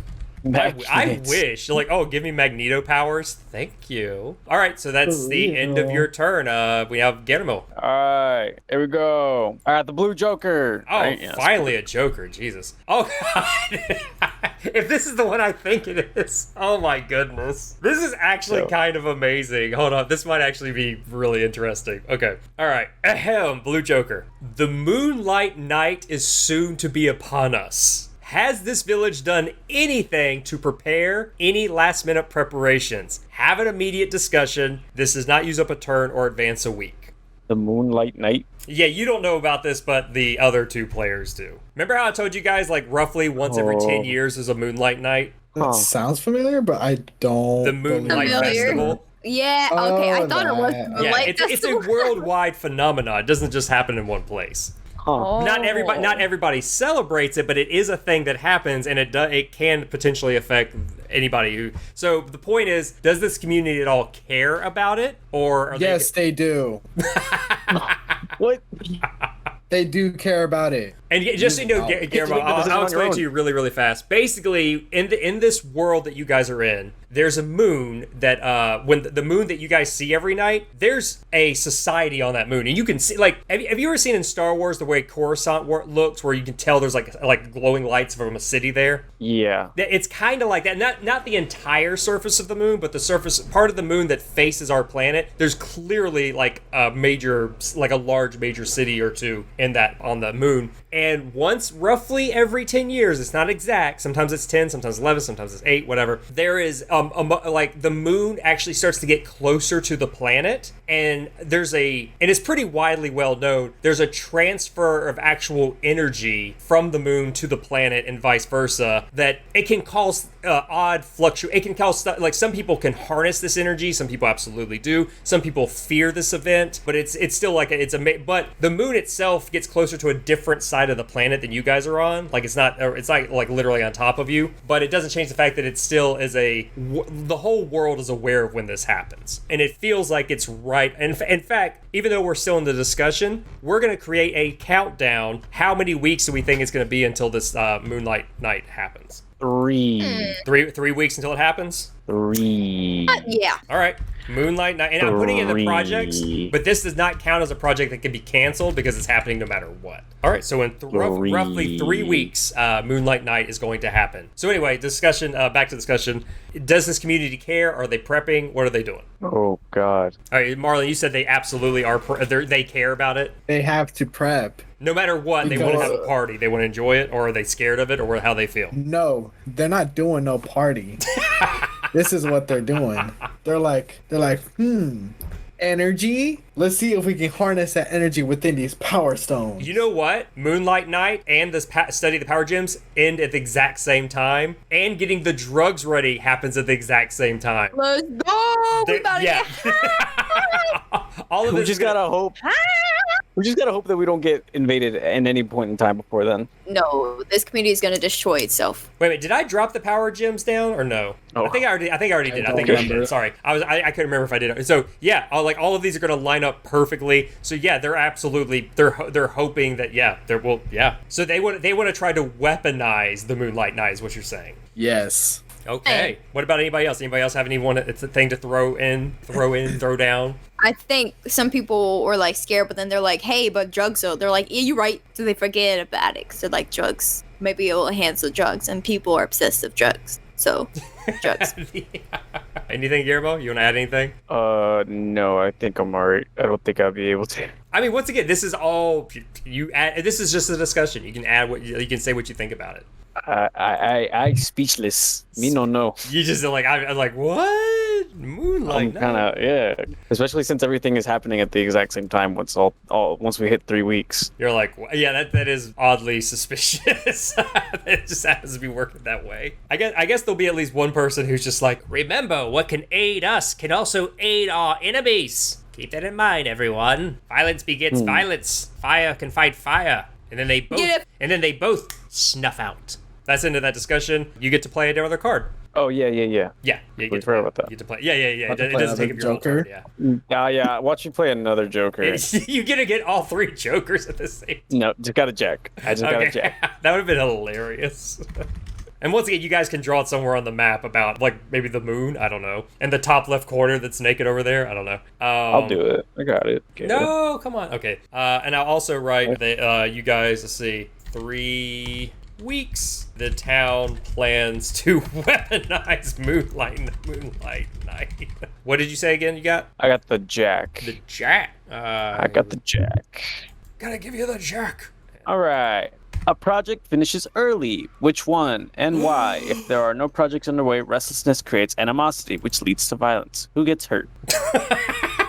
I wish. Like, oh, give me Magneto powers. Thank you. All right, so that's the end of your turn. We have Guillermo. All right, here we go. All right, the blue Joker. Oh, Right, yes. finally a Joker. Jesus. Oh, God. If this is the one I think it is. Oh, my goodness. This is actually So- kind of amazing. Hold on. This might actually be really interesting. Okay. All right. Ahem, blue Joker. The moonlight night is soon to be upon us. Has this village done anything to prepare any last-minute preparations? Have an immediate discussion. This does not use up a turn or advance a week. The Moonlight Knight. Yeah, you don't know about this, but the other two players do. Remember how I told you guys, like, roughly once every 10 years is a Moonlight Night? That Huh. sounds familiar, but I don't. The Moonlight Familiar. Festival? Yeah, okay. I Oh, thought it was that. Yeah, like it's a worldwide phenomenon. It doesn't just happen in one place. Huh. Not everybody celebrates it, but it is a thing that happens, and it can potentially affect anybody who. So the point is, does this community at all care about it, or are Yes, they do. What? They do care about it. And just so you know, Oh. Guillermo, Make the decision I'll on explain your it to you really, really fast. Basically, in this world that you guys are in, there's a moon that when the moon that you guys see every night, there's a society on that moon, and you can see like have you ever seen in Star Wars the way Coruscant looks, where you can tell there's like glowing lights from a city there? Yeah. It's kind of like that. Not the entire surface of the moon, but the surface part of the moon that faces our planet. There's clearly like a large major city or two on the moon. And once roughly every 10 years, it's not exact. Sometimes it's 10, sometimes 11, sometimes it's 8, whatever. There is like the moon actually starts to get closer to the planet, and it's pretty widely well known. There's a transfer of actual energy from the moon to the planet and vice versa that it can cause odd fluctuation. It can cause like some people can harness this energy, some people absolutely do. Some people fear this event, but it's still like but the moon itself gets closer to a different side of the planet than you guys are on. Like it's not like literally on top of you, but it doesn't change the fact that it still is the whole world is aware of when this happens, and it feels like it's right. And in fact, even though we're still in the discussion, we're going to create a countdown. How many weeks do we think it's going to be until this moonlight night happens? 3. 3 weeks until it happens? 3. Yeah. All right. Moonlight Night. And I'm putting it in the projects, 3. but this does not count as a project that can be canceled because it's happening no matter what. All right. So in roughly 3 weeks, Moonlight Night is going to happen. So anyway, back to discussion. Does this community care? Are they prepping? What are they doing? Oh, God. All right, Marlon, you said they absolutely are. They care about it. They have to prep. No matter what, they want to Because- have a party. They want to enjoy it, or are they scared of it, or how they feel? No, they're not doing no party. This is what they're doing. They're like, energy? Let's see if we can harness that energy within these power stones. You know what? Moonlight Night and this study of the power gems end at the exact same time, and getting the drugs ready happens at the exact same time. Let's go. We about to Yeah. get All of We this just is gonna- gotta hope. We just gotta hope that we don't get invaded at any point in time before then. No, this community is gonna destroy itself. Wait a minute, did I drop the power gems down or no? Oh. I think I already did. I don't think I remember. did. Sorry. I couldn't remember if I did. So yeah, all of these are going to line up perfectly. So yeah, they're absolutely they're hoping that So they want to try to weaponize the Moonlight Night is what you're saying. Yes. Okay. What about anybody else? Anybody else have anyone? It's a thing to throw down. I think some people were like scared, but then they're like, "Hey, but drugs though." They're like, "Yeah, you're right." So they forget about it. So like drugs, maybe it will enhance the drugs, and people are obsessed with drugs. So, drugs. Anything, Guillermo? You want to add anything? No, I think I'm alright. I don't think I'll be able to. I mean, once again, this is all you add. This is just a discussion. You can add you can say what you think about it. I speechless. Me no know. You just I'm like, what? Moonlight. I'm kind of especially since everything is happening at the exact same time. Once we hit 3 weeks. You're like, yeah, that is oddly suspicious. It just happens to be working that way. I guess there'll be at least one person who's just like, remember, what can aid us can also aid our enemies. Keep that in mind, everyone. Violence begets violence. Fire can fight fire, and then they both snuff out. That's the end of that discussion. You get to play another card. Oh, yeah. Yeah, you get to play about that. You get to play. Yeah. It doesn't take up your whole card. Yeah. Yeah. Watch you play another Joker. You get to get all 3 Jokers at the same time. No, just got a Jack. I just got a Jack. That would have been hilarious. And once again, you guys can draw it somewhere on the map about, like, maybe the moon. I don't know. And the top left corner that's naked over there. I don't know. I'll do it. I got it. Okay. No, come on. Okay. And I'll also write that you guys, let's see, 3 weeks, the town plans to weaponize Moonlight Night. What did you say again? You got? I got the Jack. The Jack. I got the Jack. Gotta give you the Jack. All right. A project finishes early. Which one and why? If there are no projects underway, restlessness creates animosity, which leads to violence. Who gets hurt?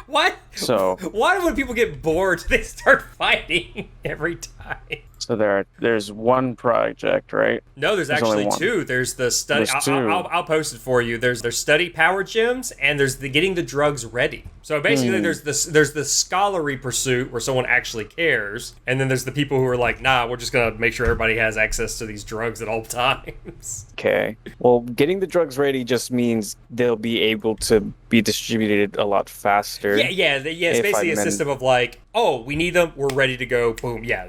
What? So why when people get bored, they start fighting every time? So there's one project, right? No, there's actually 2. There's the study. There's 2. I'll post it for you. There's study power gems, and there's the getting the drugs ready. So basically, there's the scholarly pursuit where someone actually cares, and then there's the people who are like, nah, we're just gonna make sure everybody has access to these drugs at all times. Okay. Well, getting the drugs ready just means they'll be able to be distributed a lot faster. Yeah. It's basically a system of like, oh, we need them, we're ready to go. Boom. Yeah.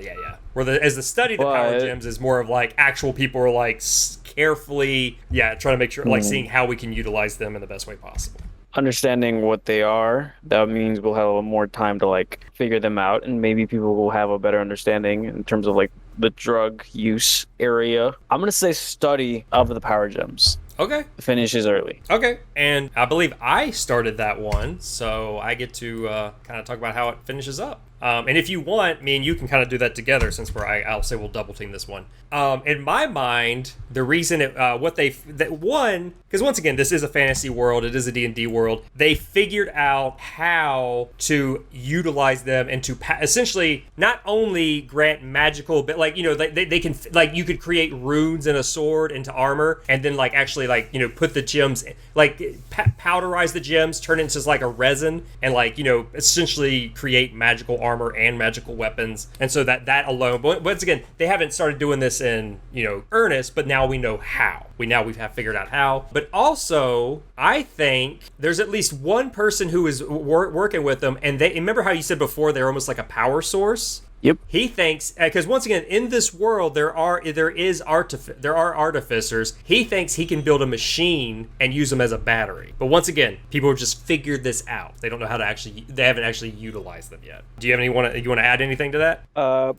As the study the power gems is more of like actual people are like carefully, trying to make sure, like seeing how we can utilize them in the best way possible. Understanding what they are, that means we'll have a little more time to like figure them out, and maybe people will have a better understanding in terms of like the drug use area. I'm gonna say study of the power gems. Okay. Finishes early. Okay. And I believe I started that one, so I get to kind of talk about how it finishes up. And if you want, me and you can kind of do that together, since I'll say we'll double team this one. In my mind, the reason because once again, this is a fantasy world, it is a D&D world. They figured out how to utilize them and to essentially not only grant magical, but like, they can, like, you could create runes in a sword into armor, and then like actually like, put the gems, like powderize the gems, turn it into like a resin, and like, essentially create magical armor and magical weapons. And so that alone, but once again, they haven't started doing this in earnest, but now we know how. We have figured out how. But also, I think there's at least one person who is working with them, and they remember how you said before they're almost like a power source. Yep. He thinks, because once again, in this world, there are artificers. He thinks he can build a machine and use them as a battery. But once again, people have just figured this out. They don't know how to they haven't actually utilized them yet. Do you have you want to add anything to that?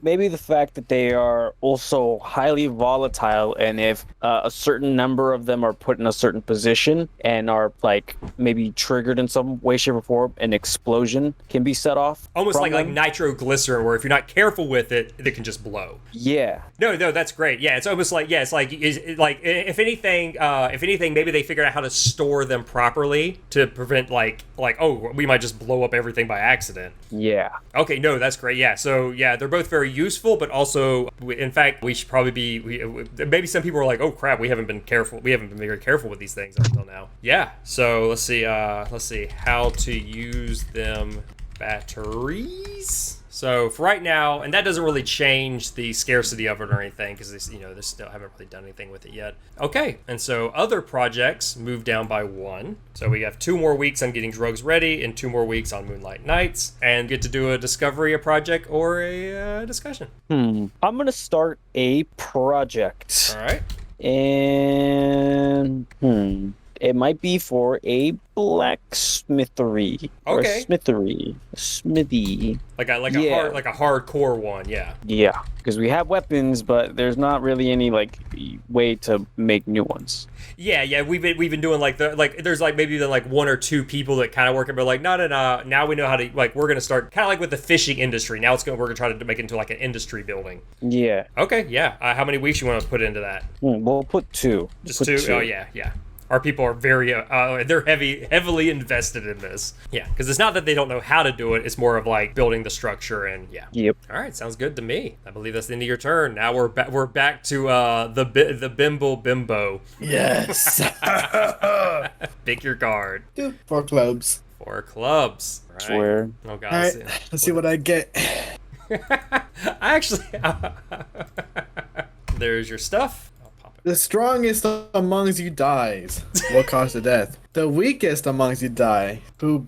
Maybe the fact that they are also highly volatile, and if a certain number of them are put in a certain position and are like maybe triggered in some way, shape, or form, an explosion can be set off. Almost like nitroglycerin, where if you're not careful with it, it can just blow. Yeah. No, that's great. Yeah, it's almost like if anything, maybe they figured out how to store them properly to prevent like oh, we might just blow up everything by accident. Yeah. Okay, no, that's great. Yeah, so yeah, they're both very useful, but also, in fact, we should probably be. Maybe some people are like, oh crap, we haven't been very careful with these things until now. Yeah. So let's see how to use them. Batteries. So for right now, and that doesn't really change the scarcity of it or anything, because they still haven't really done anything with it yet. Okay, and so other projects move down by 1. So we have 2 more weeks on getting drugs ready, and 2 more weeks on Moonlight Nights, and get to do a discovery, a project, or a discussion. I'm gonna start a project. All right. And It might be for a blacksmithery. Or a Okay. smithy. Like a Yeah. hardcore one, yeah. Yeah, because we have weapons, but there's not really any like way to make new ones. Yeah, we've been doing there's like maybe then like one or two people that kind of work, but like no, now we know how to, like, we're gonna start kind of like with the fishing industry. Now we're gonna try to make it into like an industry building. Yeah. Okay, yeah. How many weeks you want to put into that? We'll put 2. Just two? Oh yeah. Our people are very they're heavily invested in this. Yeah, because it's not that they don't know how to do it. It's more of like building the structure and yeah. Yep. All right, sounds good to me. I believe that's the end of your turn. Now we're back to the Bimbo. Yes. Pick your card. 4 clubs. 4 clubs. Right. Swear. Oh god. All right, let's see what I get. I actually. There's your stuff. I'll pop it. The strongest amongst you dies. What caused the death? The weakest amongst you die. Who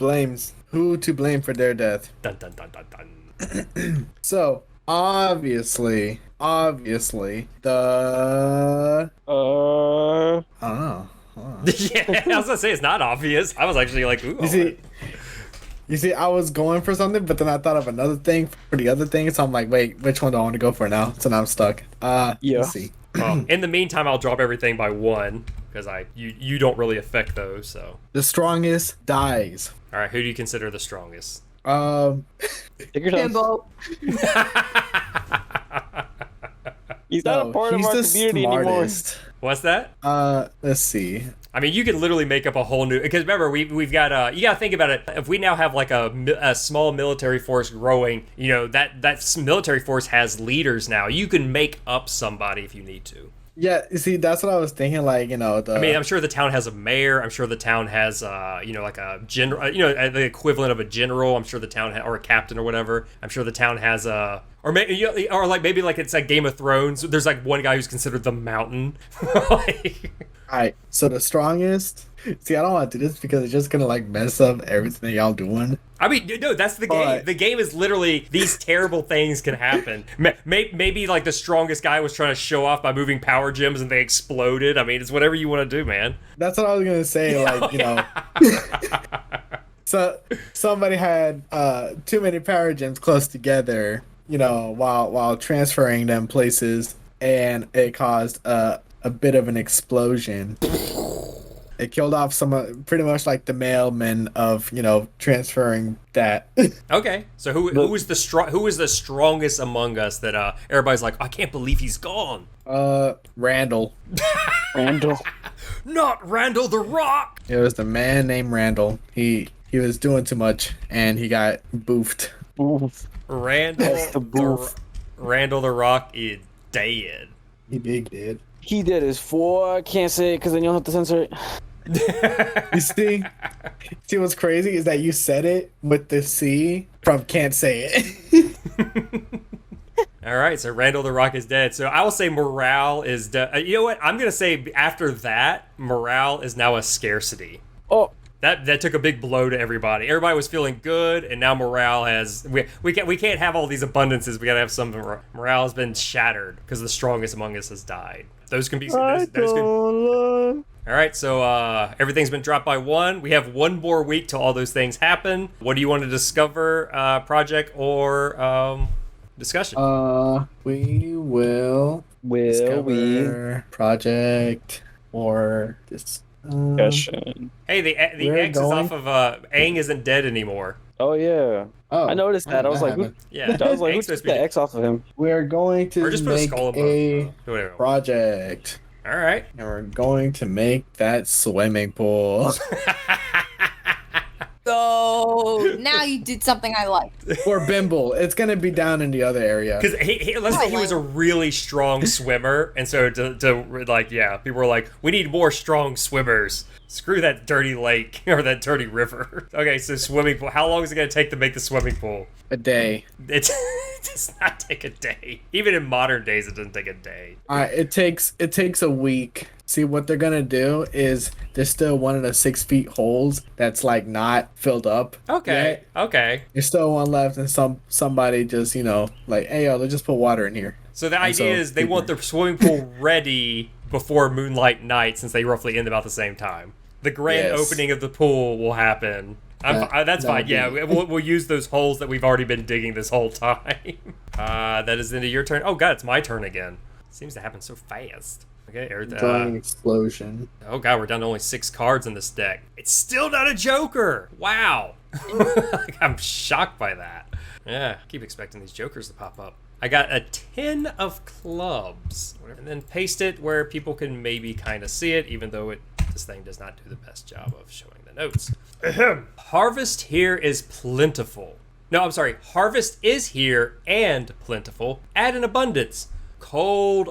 to blame for their death? Dun dun dun dun dun. So obviously, the I don't know. Yeah, I was gonna say it's not obvious. I was actually like, ooh. You see, I was going for something, but then I thought of another thing for the other thing, so I'm like, wait, which one do I want to go for now? So now I'm stuck. Yeah. Let's see. Well, in the meantime, I'll drop everything by 1 because you don't really affect those. So, The strongest dies. all right, who do you consider the strongest? Take your time. Bimbo. He's not a part of our community anymore. What's that? Let's see. I mean, you could literally make up a whole new. Because remember, we've got. You got to think about it. If we now have like a small military force growing, that military force has leaders now. You can make up somebody if you need to. Yeah, you see, that's what I was thinking. Like, I mean, I'm sure the town has a mayor. I'm sure the town has, like a general. The equivalent of a general. I'm sure the town or a captain or whatever. I'm sure the town has a. Or maybe, maybe like it's like Game of Thrones. There's like one guy who's considered the mountain. Alright, so the strongest. See, I don't want to do this because it's just gonna like mess up everything that y'all doing. I mean, no, that's the game. The game is literally these terrible things can happen. Maybe like the strongest guy was trying to show off by moving power gems and they exploded. I mean, it's whatever you want to do, man. That's what I was gonna say. Like, So somebody had too many power gems close together, while transferring them places, and it caused a bit of an explosion. It killed off pretty much like the mailmen of transferring that. Okay, so who is the strongest among us that everybody's like, I can't believe he's gone? Randall. Not Randall the Rock. It was the man named Randall. He was doing too much and he got boofed. Randall the Rock is dead. He did. He did his 4. I can't say it because then you'll have to censor it. You see what's crazy is that you said it with the C from can't say it. All right, so Randall the Rock is dead. So I will say morale is dead. You know what? I'm gonna say after that, morale is now a scarcity. Oh, that took a big blow to everybody. Everybody was feeling good, and now morale has we can't have all these abundances. We gotta have some. Morale has been shattered because the strongest among us has died. Those can be. Those can, all right, so everything's been dropped by 1. We have 1 more week till all those things happen. What do you want to discover, project or discussion? We will discover project or discussion. Hey, the X is off of Aang isn't dead anymore. Oh yeah. Oh, I noticed that. I was like, Yeah, I was like, Aang's who supposed took to be the X off of him? We're going to Or just put a make skull above. a Whatever. project. All right. And we're going to make that swimming pool. So now you did something I liked. Or Bimble. It's going to be down in the other area. Because let's say he was a really strong swimmer, and so people were like, we need more strong swimmers. Screw that dirty lake or that dirty river. Okay, so swimming pool. How long is it going to take to make the swimming pool? A day. It does not take a day. Even in modern days, it doesn't take a day. It takes a week. See, what they're gonna do is there's still one of the 6 feet holes that's like not filled up. Okay. Yet. Okay. There's still one left, and somebody just like, hey yo, let's just put water in here. So the idea is they want the swimming pool ready before Moonlight Night, since they roughly end about the same time. The grand Yes. opening of the pool will happen. That's fine. Yeah, we'll use those holes that we've already been digging this whole time. That is the end of your turn. Oh god, it's my turn again. Seems to happen so fast. Okay, Drawing explosion. oh god, we're down to only 6 cards in this deck. It's still not a Joker. Wow. I'm shocked by that. Yeah, I keep expecting these Jokers to pop up. I got a 10 of clubs, and then paste it where people can maybe kind of see it, even though this thing does not do the best job of showing the notes. Harvest here is plentiful. No, I'm sorry. Harvest is here and plentiful. Add in abundance. Cold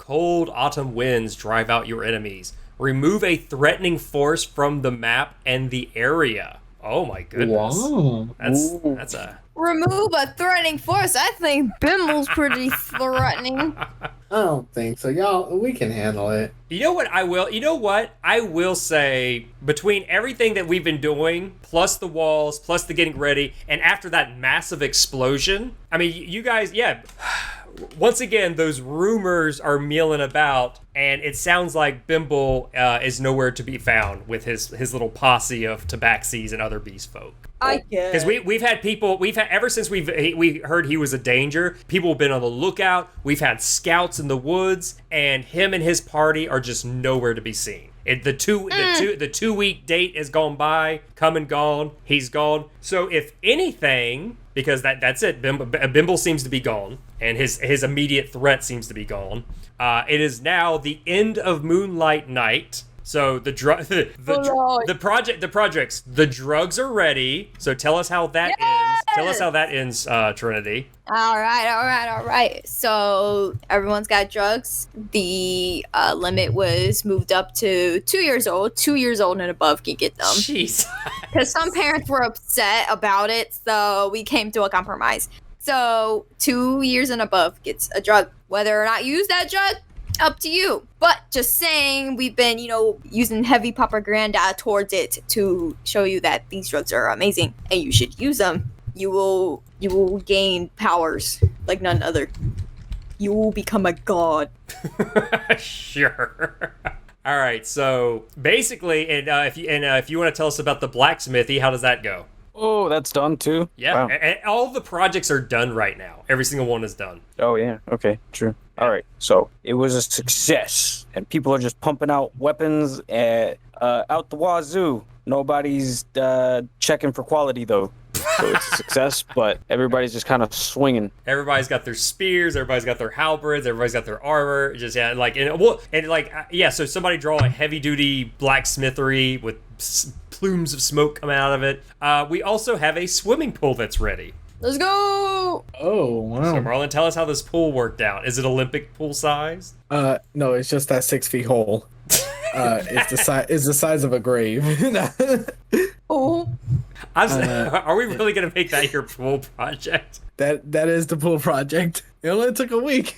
autumn winds drive out your enemies. Remove a threatening force from the map and the area. Oh my goodness. Wow. That's a... Remove a threatening force. I think Bimble's pretty threatening. I don't think so. Y'all, we can handle it. You know what I will say, between everything that we've been doing, plus the walls, plus the getting ready, and after that massive explosion, I mean, you guys, yeah, once again, those rumors are milling about, and it sounds like Bimble is nowhere to be found with his little posse of tabaxis and other beast folk. I guess. Because we've had ever since we heard he was a danger, people have been on the lookout. We've had scouts in the woods, and him and his party are just nowhere to be seen. The 2 week date has gone by, come and gone. He's gone. So if anything, because that's it, Bimble seems to be gone, and his immediate threat seems to be gone. It is now the end of Moonlight Night. So the drugs are ready. So tell us how that ends. Tell us how that ends, Trinity. All right. So everyone's got drugs. The limit was moved up to 2 years old. 2 years old and above can get them. Jeez. Because some parents were upset about it, so we came to a compromise. So 2 years and above gets a drug. Whether or not you use that drug, up to you. But just saying, we've been, using heavy propaganda towards it to show you that these drugs are amazing and you should use them. You will gain powers like none other. You will become a god. Sure. All right. So basically, if you want to tell us about the blacksmithy, how does that go? Oh, that's done too? Yeah. Wow. And all the projects are done right now. Every single one is done. Oh, yeah. Okay, true. All right. So it was a success, and people are just pumping out weapons out the wazoo. Nobody's checking for quality, though. So it's a success, but everybody's just kind of swinging. Everybody's got their spears. Everybody's got their halberds. Everybody's got their armor. Just so somebody draw a heavy-duty blacksmithery with plumes of smoke coming out of it. We also have a swimming pool that's ready. Let's go! Oh, wow. So Marlon, tell us how this pool worked out. Is it Olympic pool size? No, it's just that 6 feet hole. It's the size of a grave. Oh. Are we really gonna make that your pool project? That is the pool project. It only took a week.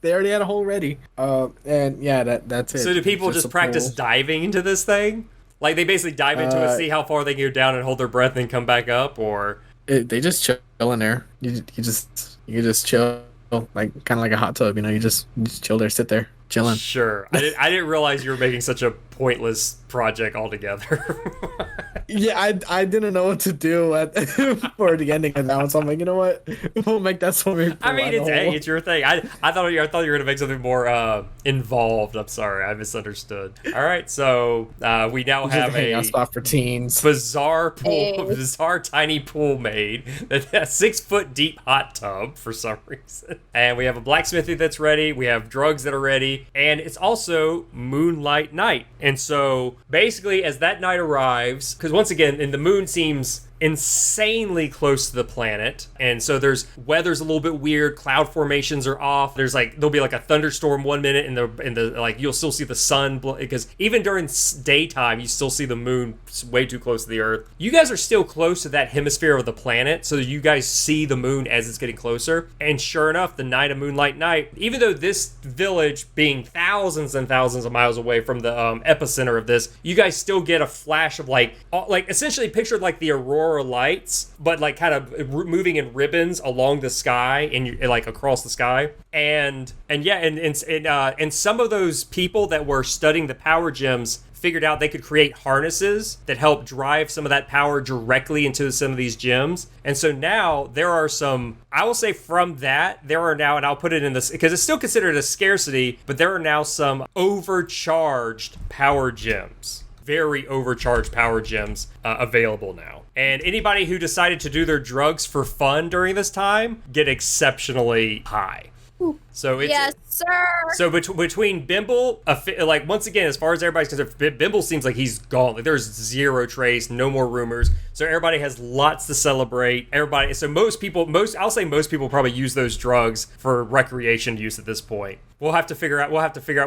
They already had a hole ready. And yeah, that's it. So do people just practice diving into this thing? Like they basically dive into it, see how far they can go down and hold their breath and then come back up, or they just chill in there. You just chill, like kind of like a hot tub. You just chill there, sit there, chilling. Sure. I didn't realize you were making such a pointless project altogether. Yeah, I didn't know what to do for the ending of that one, so I'm like, you know what? We'll make that swimming pool. I mean, it's your thing. I thought you were gonna make something more involved. I'm sorry, I misunderstood. All right, so we now have a spot for teens. Bizarre tiny pool made. A 6 foot deep hot tub for some reason, and we have a blacksmithy that's ready. We have drugs that are ready, and it's also Moonlight Night. And so basically, as that night arrives, because once again, and the moon seems insanely close to the planet, and so weather's a little bit weird. Cloud formations are off. There'll be like a thunderstorm 1 minute, and the you'll still see the sun because even during daytime you still see the moon way too close to the earth. You guys are still close to that hemisphere of the planet, so you guys see the moon as it's getting closer. And sure enough, the night of Moonlight Night, even though this village being thousands and thousands of miles away from the epicenter of this, you guys still get a flash of like essentially pictured like the aurora lights, but like kind of moving in ribbons along the sky and like across the sky. And some of those people that were studying the power gems figured out they could create harnesses that help drive some of that power directly into some of these gyms. And so now there are some, I will say from that, there are now, and I'll put it in this, because it's still considered a scarcity, but there are now some overcharged power gems. Very overcharged power gems available now. And anybody who decided to do their drugs for fun during this time get exceptionally high. So it's, yes, sir. So between Bimble, like once again, as far as everybody's concerned, Bimble seems like he's gone. Like there's zero trace, no more rumors. So everybody has lots to celebrate. Everybody. So I'll say most people probably use those drugs for recreation use at this point. We'll have to figure out.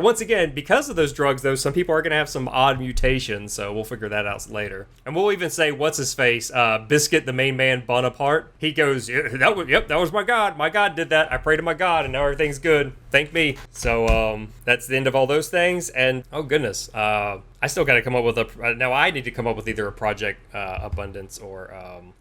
Once again, because of those drugs, though, some people are going to have some odd mutations. So we'll figure that out later. And we'll even say, what's his face? Biscuit, the main man, Bonaparte. He goes, that was my god. My god did that. I prayed to my god, and now everything's good. Thank me. So that's the end of all those things. And oh goodness, I still got to come up with now I need to come up with either a project abundance or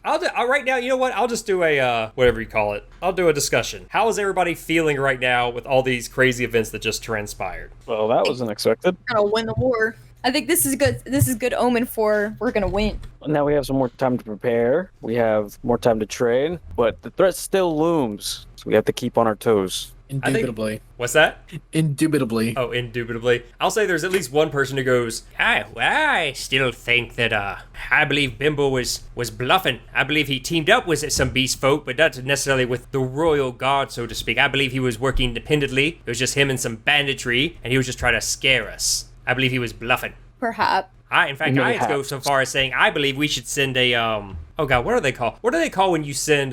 right now, you know what? I'll just do a whatever you call it. I'll do a discussion. How is everybody feeling right now with all these crazy events that just transpired? Well, that was unexpected. We're gonna win the war. I think this is good. This is good omen for we're gonna win. Now we have some more time to prepare. We have more time to train, but the threat still looms, so we have to keep on our toes. Indubitably. What's that? Indubitably. Oh, indubitably. I'll say there's at least one person who goes, I still think that I believe Bimbo was bluffing. I believe he teamed up with some beast folk, but not necessarily with the royal guard, so to speak. I believe he was working independently. It was just him and some banditry, and he was just trying to scare us. I believe he was bluffing. Perhaps. In fact, I had to go so far as saying I believe we should send a oh god, what are they called? What do they call when you send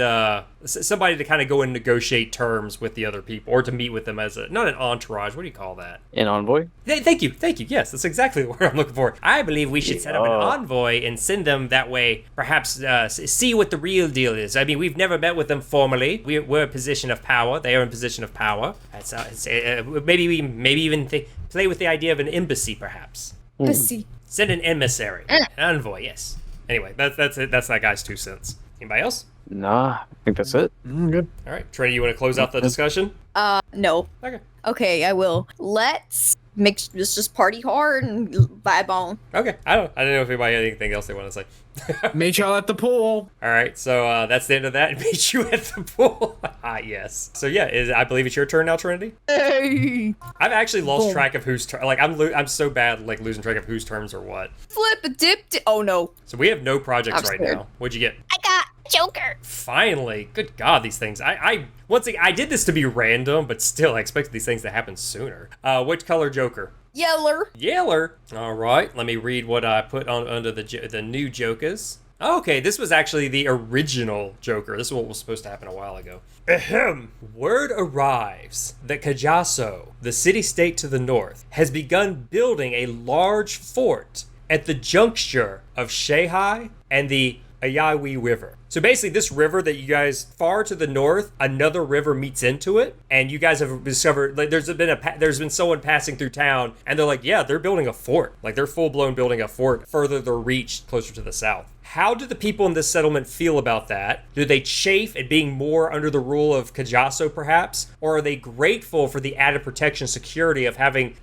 somebody to kind of go and negotiate terms with the other people, or to meet with them as not an entourage? What do you call that? An envoy? Thank you. Yes, that's exactly the word I'm looking for. I believe we should set up an envoy and send them that way. Perhaps see what the real deal is. I mean, we've never met with them formally. We're in a position of power. They are in a position of power. Maybe even play with the idea of an embassy, perhaps. Embassy. Send an emissary, an envoy. Yes. Anyway, that's it. That's that guy's 2 cents. Anybody else? Nah, I think that's it. Good. All right, Trinity, you want to close out the discussion? No. Okay. Okay, I will. Let's just party hard and vibe on. Okay. I didn't know if anybody had anything else they want to say. Meet y'all at the pool. All right, so that's the end of that. Meet you at the pool. Yes. So yeah, I believe it's your turn now, Trinity. Hey. I've actually lost track of whose turn. Like I'm so bad, like losing track of whose turns or what. Flip a dip. Oh no. So we have no projects I'm right scared. now. What'd you get? I got Joker. Finally. Good God, these things. Once again, I did this to be random, but still, I expected these things to happen sooner. Which color Joker? Yeller. All right, let me read what I put on under the new Jokers. Okay, this was actually the original Joker. This is what was supposed to happen a while ago. Ahem. Word arrives that KaChurtle, the city-state to the north, has begun building a large fort at the juncture of Shehai and the Ayawi River. So basically, this river that you guys, far to the north, another river meets into it, and you guys have discovered, like, there's been someone passing through town, and they're like, yeah, they're building a fort. Like, they're full-blown building a fort further their reach, closer to the south. How do the people in this settlement feel about that? Do they chafe at being more under the rule of KaChurtle, perhaps? Or are they grateful for the added protection and security of having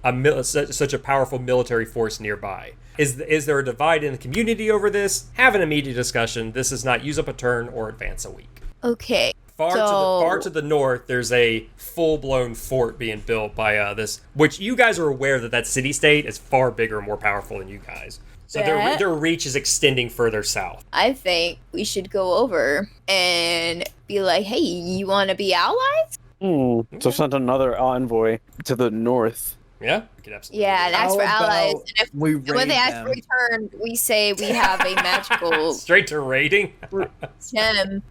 such a powerful military force nearby? Is there a divide in the community over this? Have an immediate discussion. This is not use up a turn or advance a week. Okay. Far to the north, there's a full-blown fort being built by this, which you guys are aware that city-state is far bigger and more powerful than you guys. So their reach is extending further south. I think we should go over and be like, hey, you want to be allies? So send another envoy to the north. Yeah, we could absolutely. Yeah, and ask for allies. And when they ask them. for return, we say we have a magical Straight to raiding.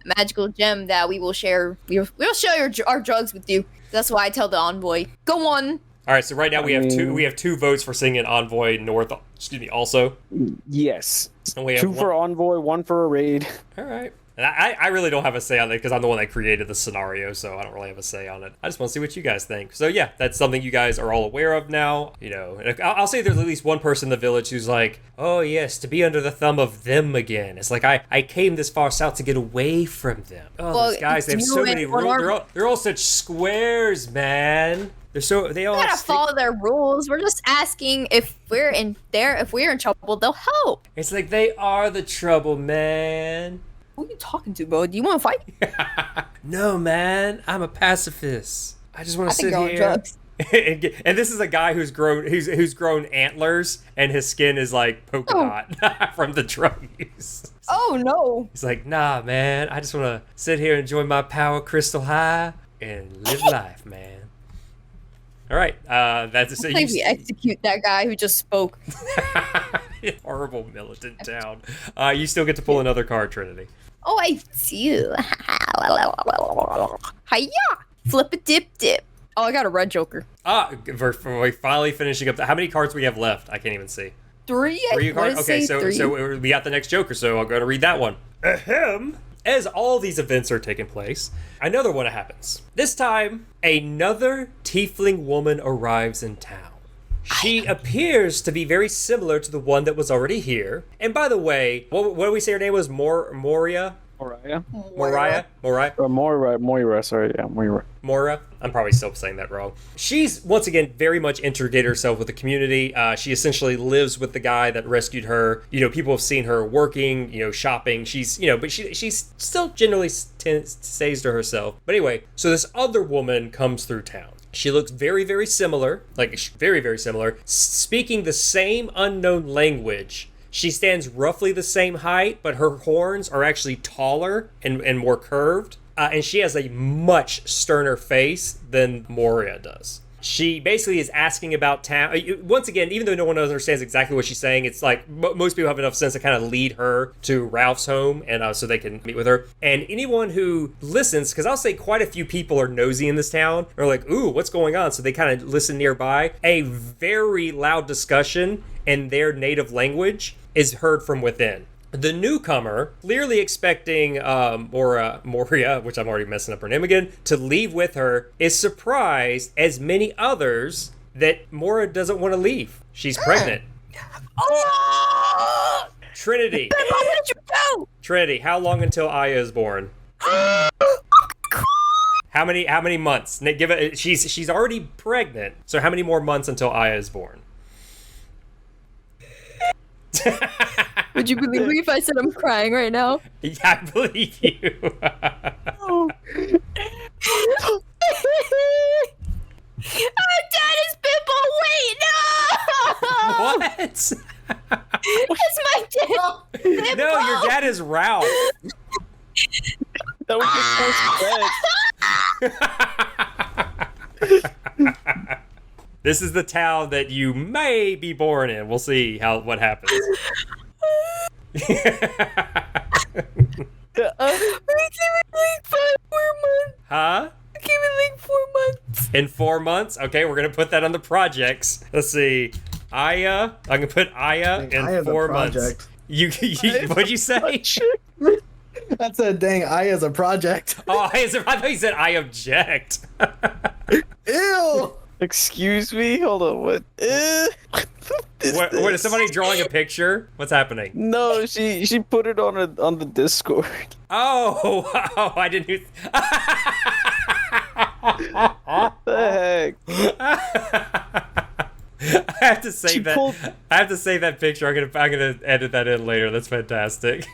magical gem that we will share. We'll share our drugs with you. That's why I tell the envoy, go on. All right, so right now we have two votes for sending an envoy north. Also. Yes. And we have 2 for envoy, 1 for a raid. All right. And I really don't have a say on it because I'm the one that created the scenario, so I don't really have a say on it. I just want to see what you guys think. So yeah, that's something you guys are all aware of now. You know, and I'll say there's at least one person in the village who's like, oh yes, to be under the thumb of them again. It's like I came this far south to get away from them. Oh, Well, those guys, they have so many rules. They're all such squares, man. They all gotta follow their rules. We're just asking if we're in trouble, they'll help. It's like they are the trouble, man. Who are you talking to, bro? Do you want to fight? No, man. I'm a pacifist. I just want to sit you're on here. drugs. And this is a guy who's grown antlers, and his skin is like polka dot from the drug use. Oh no. He's like, nah, man. I just want to sit here, enjoy my power crystal high, and live life, man. All right, that's so I think we execute that guy who just spoke. Horrible militant town. You still get to pull another card, Trinity. Oh, I do. Hiya! Flip a dip. Oh, I got a red joker. We're finally finishing up. How many cards we have left? I can't even see. 3. 3 cards. Okay, so we got the next joker. So I'll go to read that one. Ahem. As all these events are taking place, another one happens. This time, another tiefling woman arrives in town. She appears to be very similar to the one that was already here. And by the way, what did we say her name was? Moria? Moira. Moira. I'm probably still saying that wrong. She's, once again, very much integrated herself with the community. She essentially lives with the guy that rescued her. You know, people have seen her working, you know, shopping. She's, you know, but she's still generally stays to herself. But anyway, so this other woman comes through town. She looks very, very similar, speaking the same unknown language. She stands roughly the same height, but her horns are actually taller and more curved. And she has a much sterner face than Moria does. She basically is asking about town. Once again, even though no one understands exactly what she's saying, it's like most people have enough sense to kind of lead her to Ralph's home, and so they can meet with her. And anyone who listens, because I'll say quite a few people are nosy in this town, are like, ooh, what's going on? So they kind of listen nearby. A very loud discussion in their native language is heard from within. The newcomer, clearly expecting Moria, which I'm already messing up her name again, to leave with her, is surprised, as many others, that Moria doesn't want to leave. She's pregnant. Oh! Trinity. Where did you go? Trinity, how long until Aya is born? How many months? Nick, give it. She's already pregnant. So how many more months until Aya is born? Would you believe me if I said I'm crying right now? Yeah, I believe you. Oh. Oh, Dad is Bimbo! Wait, no! What? It's my dad. Bimbo. No, your dad is Ralph. That was your first bed. This is the town that you may be born in. We'll see what happens. We can like 5 more months. Huh? We came in like 4 months. In 4 months? Okay, we're gonna put that on the projects. Let's see. Aya. I'm gonna put Aya in 4 months. You what'd you say? That's a dang. I as a project. Oh, I thought you said I object. Ew. Excuse me? Hold on, what? What is somebody drawing a picture? What's happening? No, she put it on the Discord. Oh, I didn't use... What the heck? I have to save that. I have to save that picture. I'm gonna edit that in later. That's fantastic.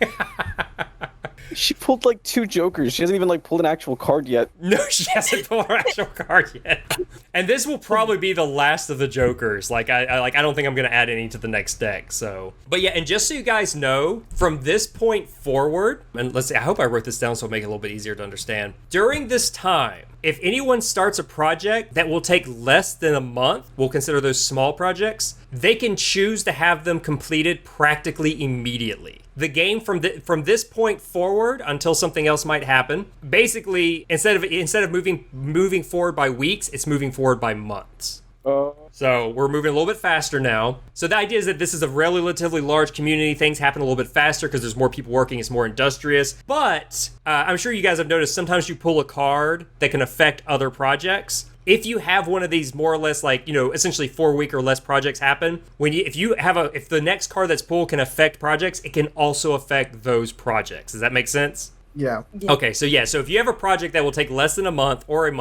She pulled like 2 jokers. She hasn't even like pulled an actual card yet. No, she hasn't pulled her actual card yet. And this will probably be the last of the jokers. I don't think I'm gonna add any to the next deck. So, but yeah, and just so you guys know, from this point forward, and let's see, I hope I wrote this down so it'll make it a little bit easier to understand. During this time, if anyone starts a project that will take less than a month, we'll consider those small projects, they can choose to have them completed practically immediately. The game from this point forward until something else might happen, basically instead of moving forward by weeks, it's moving forward by months. So we're moving a little bit faster now. So the idea is that this is a relatively large community. Things happen a little bit faster because there's more people working. It's more industrious. But I'm sure you guys have noticed sometimes you pull a card that can affect other projects. If you have one of these more or less like, essentially 4 week or less projects happen, if the next card that's pulled can affect projects, it can also affect those projects. Does that make sense? Yeah. Okay, so if you have a project that will take less than a month, or you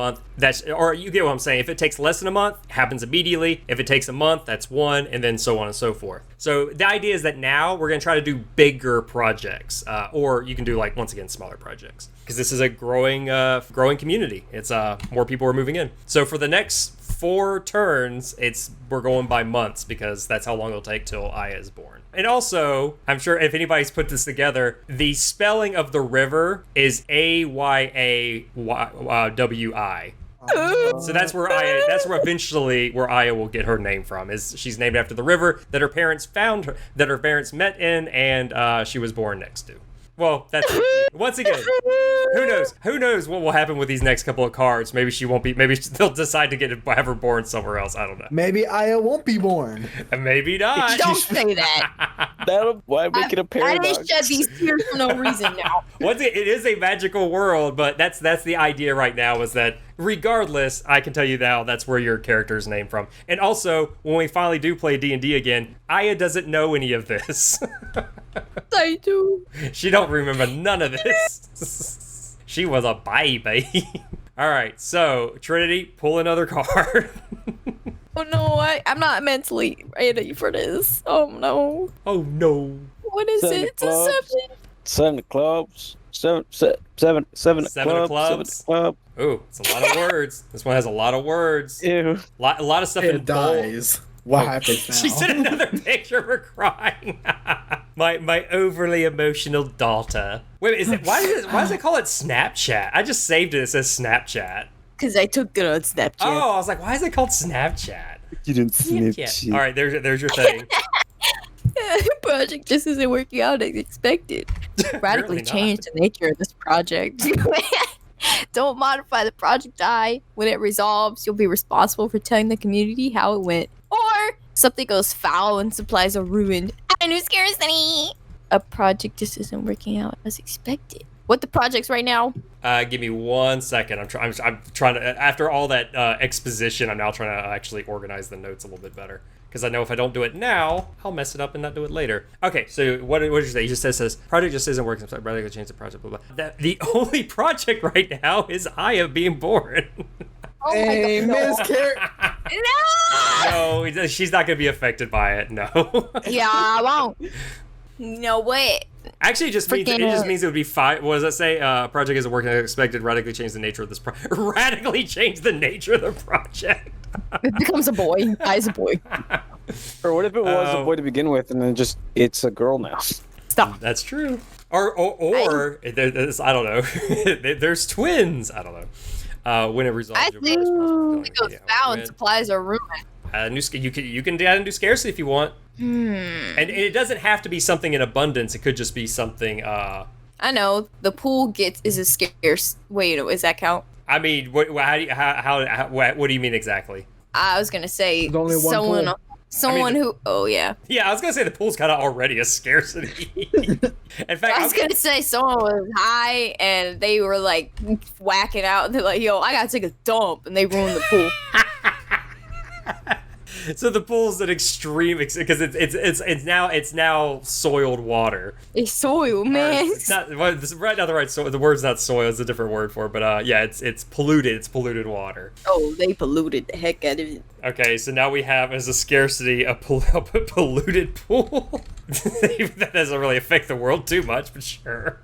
get what I'm saying. If it takes less than a month, it happens immediately. If it takes a month, that's one, and then so on and so forth. So the idea is that now we're going to try to do bigger projects, or you can do once again, smaller projects. Because this is a growing community. It's more people are moving in. So for the next 4 turns, we're going by months because that's how long it'll take till Aya is born. And also, I'm sure if anybody's put this together, the spelling of the river is Ayawi. So that's where eventually Aya will get her name from. She's named after the river that her parents met in, and she was born next to. Well, that's once again. Who knows what will happen with these next couple of cards? Maybe she won't be. Maybe they'll decide to have her born somewhere else. I don't know. Maybe Aya won't be born. And maybe not. Don't say that. Why make it a paradox? I didn't shed these tears for no reason now. It is a magical world, but that's the idea right now. Is that regardless, I can tell you now that's where your character is named from. And also, when we finally do play D&D again, Aya doesn't know any of this. I do. She don't remember none of this. She was a baby. All right, so Trinity, pull another card. Oh no, I'm not mentally ready for this. Oh no. Oh no. What is it? It's a 7 of clubs. Seven of clubs. Ooh, it's a lot of words. This one has a lot of words. Ew. A lot of stuff in It dies. What happens now? She sent another picture of her crying. my overly emotional daughter. Wait, why does it call it Snapchat? I just saved it. It says Snapchat. Because I took it on Snapchat. Oh, I was like, why is it called Snapchat? You didn't Snapchat. All right, there's your thing. Project just isn't working out as expected. Radically change the nature of this project. Don't modify the project die. When it resolves, you'll be responsible for telling the community how it went. Or something goes foul and supplies are ruined. A new scarcity. A project just isn't working out as expected. What the project's right now? Give me 1 second. I'm trying to. After all that exposition, I'm now trying to actually organize the notes a little bit better. Because I know if I don't do it now, I'll mess it up and not do it later. Okay, so what did you say? You just says project just isn't working. I'm going to change the project. Blah, blah. The only project right now is Aya being born. Oh hey, my God, Miss Carrot. No, she's not going to be affected by it. No. Yeah, I won't. No way. Actually, it just means it would be 5. What does that say? Project isn't working as expected. Radically change the nature of this radically change the nature of the project. It becomes a boy. I's a boy. Or what if it was a boy to begin with, and then it's a girl now? Stop. That's true. Or there's, I don't know. There's twins. I don't know. When it resolves, I do. It goes foul and supplies are ruined. You can add a new scarcity if you want. And it doesn't have to be something in abundance. It could just be something. I know the pool is a scarce. Wait, does that count? I mean, what do you mean exactly? I was gonna say There's only one pool. Someone who. Oh yeah. Yeah, I was gonna say the pool's kind of already a scarcity. In fact, I was gonna say someone was high and they were like whacking out. And they're like, "Yo, I gotta take a dump," and they ruined the pool. So the pool's an extreme because it's now soiled water. It's soil, man. It's not right now. The word's not soil. It's a different word for it. But yeah, it's polluted. It's polluted water. Oh, they polluted the heck out of it. Okay, so now we have as a scarcity a polluted pool. That doesn't really affect the world too much, but sure.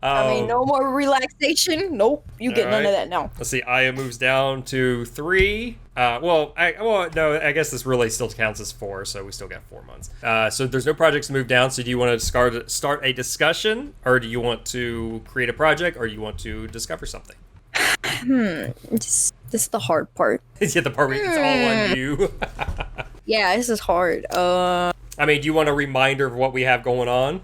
I mean, no more relaxation. Nope, you get none of that now. Let's see. Aya moves down to 3. No, I guess this really still counts as 4, so we still got 4 months. So there's no projects to move down. So do you want to start a discussion, or do you want to create a project, or you want to discover something? This is the hard part. Yeah, the part where it's all on you. Yeah, this is hard. I mean, do you want a reminder of what we have going on?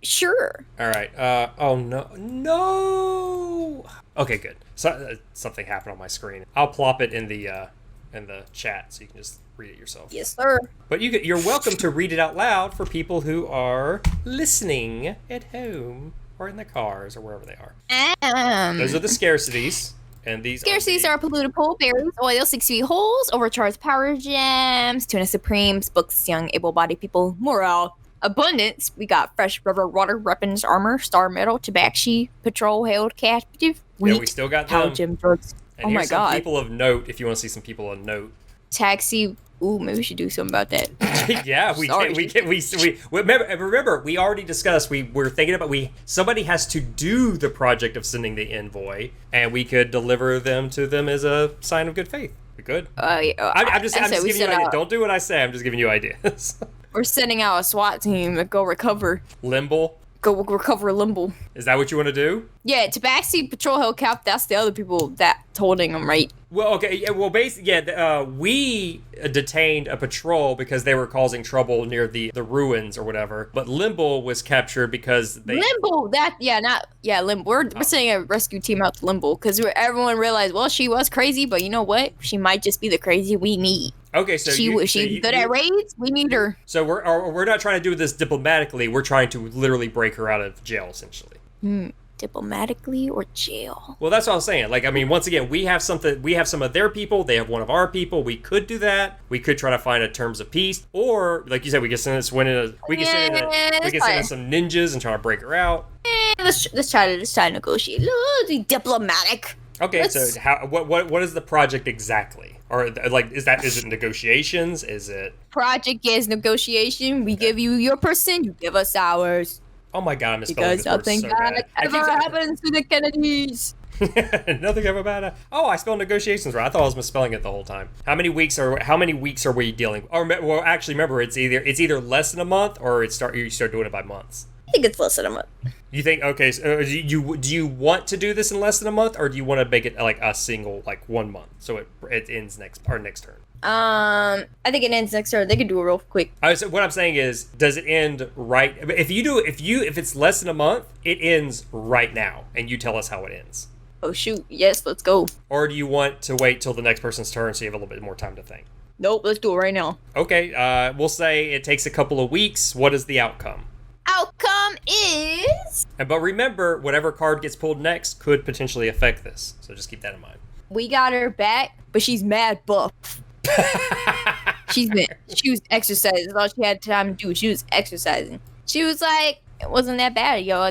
Sure. All right. Oh no. Okay, good. So something happened on my screen. I'll plop it in the in the chat, so you can just read it yourself. Yes, sir. But you're welcome to read it out loud for people who are listening at home or in their cars or wherever they are. Those are the scarcities. And these Scarcities are polluted pole berries, oil, 6 feet holes, overcharged power gems, tuna supremes, books, young able-bodied people, morale. Abundance, we got fresh rubber, water, weapons, armor, star metal, tabaxi, patrol held captive, wheat, yeah, we still got power them. gem drugs. And Oh my here's some god. people of note, if you want to see some people of note. Taxi. Ooh, maybe we should do something about that. Yeah, we remember we already discussed we're thinking about somebody has to do the project of sending the envoy, and we could deliver them to them as a sign of good faith. We could. I'm just giving you ideas. Don't do what I say. I'm just giving you ideas. We're sending out a SWAT team to go recover. Limble. Go recover Limble. Is that what you want to do? Yeah, Tabaxi, Patrol Hill Cap, that's the other people that holding them, right? Well, okay, yeah, well, basically, yeah, we detained a patrol because they were causing trouble near the ruins or whatever, but Limble was captured because they... Limble, Limble. We're sending a rescue team out to Limble because everyone realized, well, she was crazy, but you know what? She might just be the crazy we need. Okay, so she's good at raids. We need her. So we're not trying to do this diplomatically. We're trying to literally break her out of jail, essentially. Diplomatically or jail? Well, that's what I was saying. Like, I mean, once again, we have some of their people. They have one of our people. We could do that. We could try to find a terms of peace, or like you said, we could send send in some ninjas and try to break her out. Let's try to negotiate. Let's be diplomatic. Okay, so what is the project exactly? Or like, is it negotiations? Is it project is negotiation? We give you your person, you give us ours. Oh my god, I'm misspelling because this word so bad. Nothing ever happens to the Kennedys. Nothing ever bad. Oh, I spelled negotiations right. I thought I was misspelling it the whole time. How many weeks are we dealing? Or well, actually, remember, it's either less than a month or you start doing it by months. I think it's less than a month. You think, okay, so do you want to do this in less than a month, or do you want to make it like a single, like 1 month, so it ends next turn? I think it ends next turn. They could do it real quick. So what I'm saying is, does it end right? If it's less than a month, it ends right now, and you tell us how it ends. Oh shoot! Yes, let's go. Or do you want to wait till the next person's turn so you have a little bit more time to think? Nope, let's do it right now. Okay, we'll say it takes a couple of weeks. What is the outcome? Outcome is... But remember, whatever card gets pulled next could potentially affect this. So just keep that in mind. We got her back, but she's mad buff. She was exercising. That's all she had time to do. She was exercising. She was like, it wasn't that bad, yo. I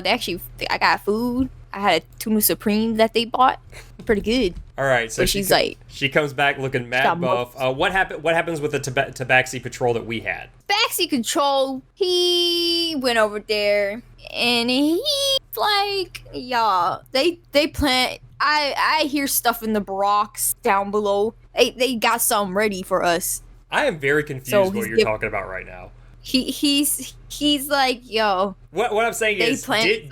got food. I had a tuna supreme that they bought. Pretty good. All right, so she comes back looking mad buff. What happens with the Tabaxi patrol that we had? Tabaxi control. He went over there and he's like, y'all. They plant. I hear stuff in the rocks down below. They got something ready for us. I am very confused what you're talking about right now. He's like, yo. What I'm saying is,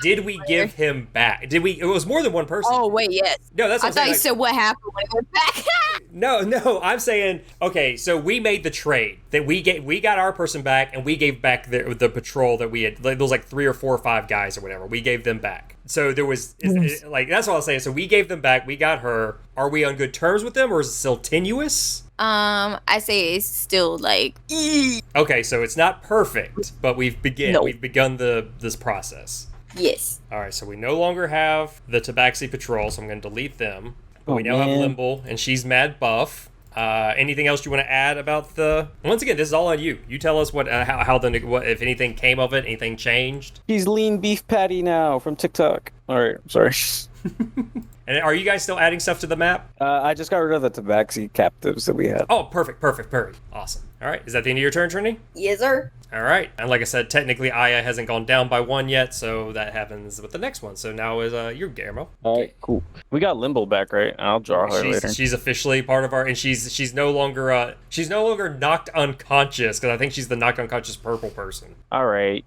did we give him back? Did we? It was more than one person. Oh wait, yes. No, that's what I thought you said what happened when it went back. No, I'm saying, okay, so we made the trade that we got our person back, and we gave back the patrol that we had. There was like 3 or 4 or 5 guys or whatever. We gave them back. So there was like, that's what I was saying. So we gave them back. We got her. Are we on good terms with them, or is it still tenuous? I say it's still like. Okay, so it's not perfect, but we've begun this process. Yes. All right, so we no longer have the Tabaxi patrol, so I'm going to delete them. But we now have Limble, and she's mad buff. Anything else you want to add about the? Once again, this is all on you. You tell us what if anything came of it, anything changed. He's lean beef patty now from TikTok. All right, sorry. And are you guys still adding stuff to the map? I just got rid of the Tabaxi captives that we had. Oh, perfect. Awesome. All right, is that the end of your turn, Trinity? Yes, sir. All right, and like I said, technically Aya hasn't gone down by 1 yet, so that happens with the next one. So now is you're Guillermo. All right, cool. We got Limble back, right? I'll draw her later. She's officially part of our, and she's no longer knocked unconscious, because I think she's the knocked unconscious purple person. All right.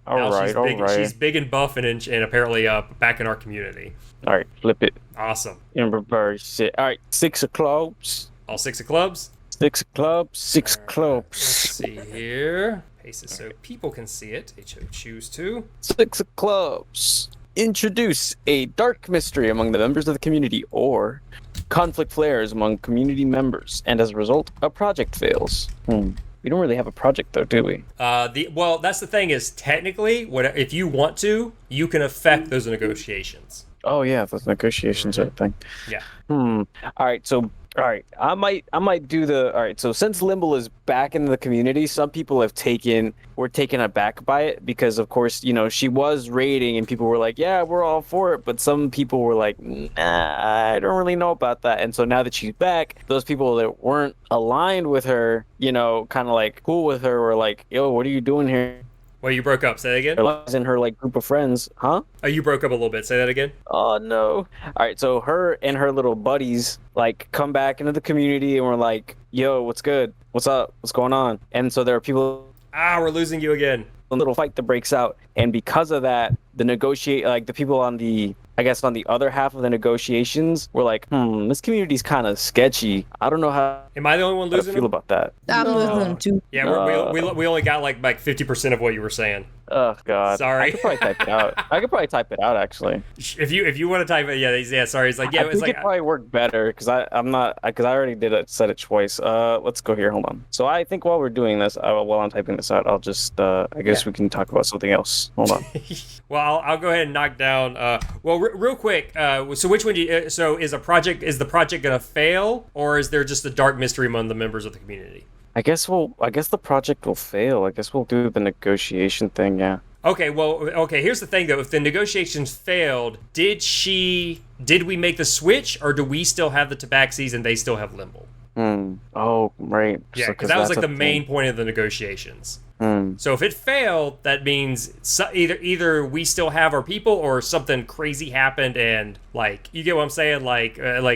She's big and buff, and apparently back in our community. All right, flip it. Awesome. In reverse it. All right, 6 of clubs. All 6 of clubs? 6 of clubs, 6 clubs. Let's see here. Paste it so people can see it. They choose to. 6 of clubs. Introduce a dark mystery among the members of the community, or Conflict flares among community members, and as a result, a project fails. We don't really have a project, though, do we? Well, that's the thing is, technically, if you want to, you can affect those negotiations. Oh, yeah, those negotiations are a thing. Yeah. All right, I might do the. All right, so since Limble is back in the community, some people were taken aback by it because, of course, she was raiding and people were like, yeah, we're all for it. But some people were like, nah, I don't really know about that. And so now that she's back, those people that weren't aligned with her, kind of like cool with her, were like, yo, what are you doing here? Well, you broke up. Say that again. Or in her group of friends, huh? Oh, you broke up a little bit. Say that again. Oh no! All right, so her and her little buddies come back into the community and we're like, "Yo, what's good? What's up? What's going on?" And so there are people. We're losing you again. A little fight that breaks out, and because of that, the people on the other half of the negotiations were like, this community's kind of sketchy. I don't know how. Am I the only one losing? Feel about that? I'm losing too. Yeah, we only got like 50% of what you were saying. Oh God. Sorry. I could probably type it out. I could probably type it out actually. If you want to type it, yeah. Sorry. It's like I think it probably work better because I already said it twice. Let's go here. Hold on. So I think while we're doing this, while I'm typing this out, I'll just I guess we can talk about something else. Hold on. Well, I'll go ahead and knock down. Real quick. So which one do you? So is the project gonna fail, or is there just a dark mystery among the members of the community? I guess the project will fail. I guess we'll do the negotiation thing. Yeah. Okay. Here's the thing though. If the negotiations failed, did we make the switch, or do we still have the Tabaxis and they still have Limble? Oh, right. Yeah, because that was like the main point of the negotiations. So if it failed, that means either we still have our people or something crazy happened and you get what I'm saying?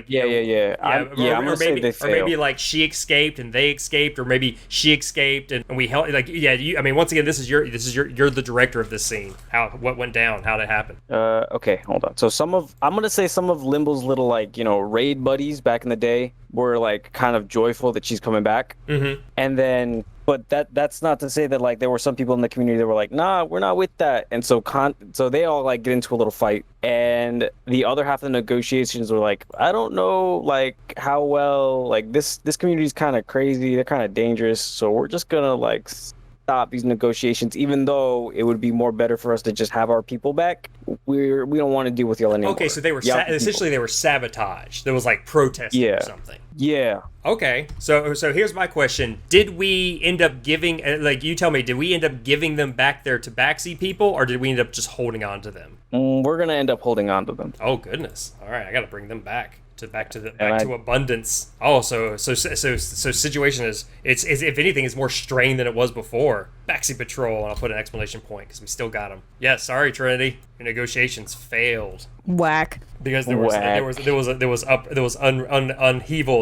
Yeah. I'm gonna say they failed. Or maybe she escaped and they escaped, or maybe she escaped and we held once again, you're the director of this scene. What went down? How did it happen? Okay, hold on. So I'm gonna say some of Limble's little raid buddies back in the day were kind of joyful that she's coming back. Mm-hmm. And then but that's not to say that there were some people in the community that were like, nah, we're not with that. And so they all get into a little fight. And the other half of the negotiations were like, I don't know how well this community is kind of crazy. They're kind of dangerous. So we're just gonna stop these negotiations, even though it would be more better for us to just have our people back. We don't want to deal with y'all anymore. Okay, so they were essentially they were sabotaged. There was protesting or something. Yeah. Okay, so here's my question: did we end up giving you tell me? Did we end up giving them back their Tabaxi people, or did we end up just holding on to them? We're gonna end up holding on to them. Oh goodness! All right, I got to bring them back to abundance. Oh, so situation is it's if anything is more strained than it was before. Backseat patrol, and I'll put an exclamation point because we still got them. Yeah, sorry Trinity, your negotiations failed. Whack. Because there was upheaval,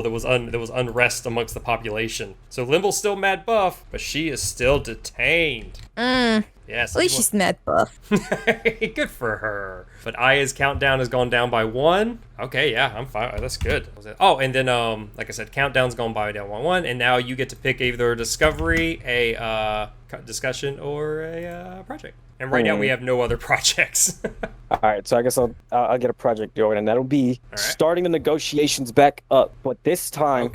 there was unrest amongst the population. So Limble's still mad buff, but she is still detained. Yes. At least she's mad buff. Good for her. But Aya's countdown has gone down by 1. Okay, yeah, I'm fine. That's good. Oh, and then like I said, countdown's gone by down 1, and now you get to pick either a discovery, a discussion, or a project. And right now we have no other projects. All right, so I guess I'll get a project going, and that'll be starting the negotiations back up. But this time,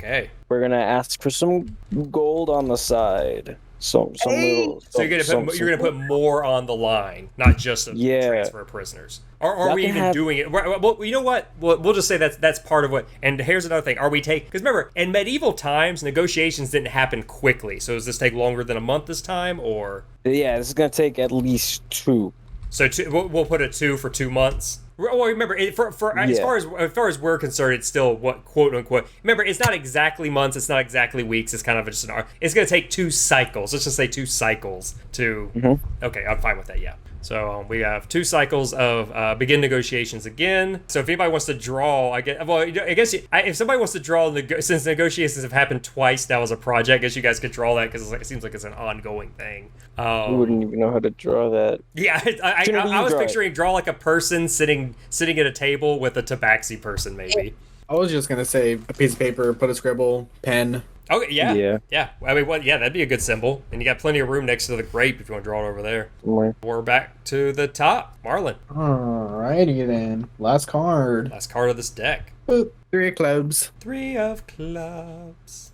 we're gonna ask for some gold on the side. So you're gonna put more on the line, not just a transfer of prisoners. Are we even doing it? Well, you know what? We'll just say that's part of what. And here's another thing: are we because remember, in medieval times, negotiations didn't happen quickly. So does this take longer than a month this time, or? Yeah, this is gonna take at least 2. So we'll put a 2 for 2 months. Well, remember, as far as we're concerned, it's still what quote unquote. Remember, it's not exactly months, it's not exactly weeks. It's kind of just it's going to take 2 cycles. Let's just say 2 cycles to. Mm-hmm. Okay, I'm fine with that. Yeah. So we have 2 cycles of begin negotiations again. So if anybody wants to draw, I guess if somebody wants to draw, since negotiations have happened twice now as a project, I guess you guys could draw that because it seems like it's an ongoing thing. We wouldn't even know how to draw that. Yeah, I was picturing draw a person sitting at a table with a Tabaxi person, maybe. I was just gonna say a piece of paper, put a scribble, pen. Okay, yeah. Yeah. Yeah. I mean, yeah, that'd be a good symbol. And you got plenty of room next to the grape if you want to draw it over there. Right. We're back to the top. Marlon, Alrighty then. Last card. last card of this deck. Boop. 3 of clubs. 3 of clubs.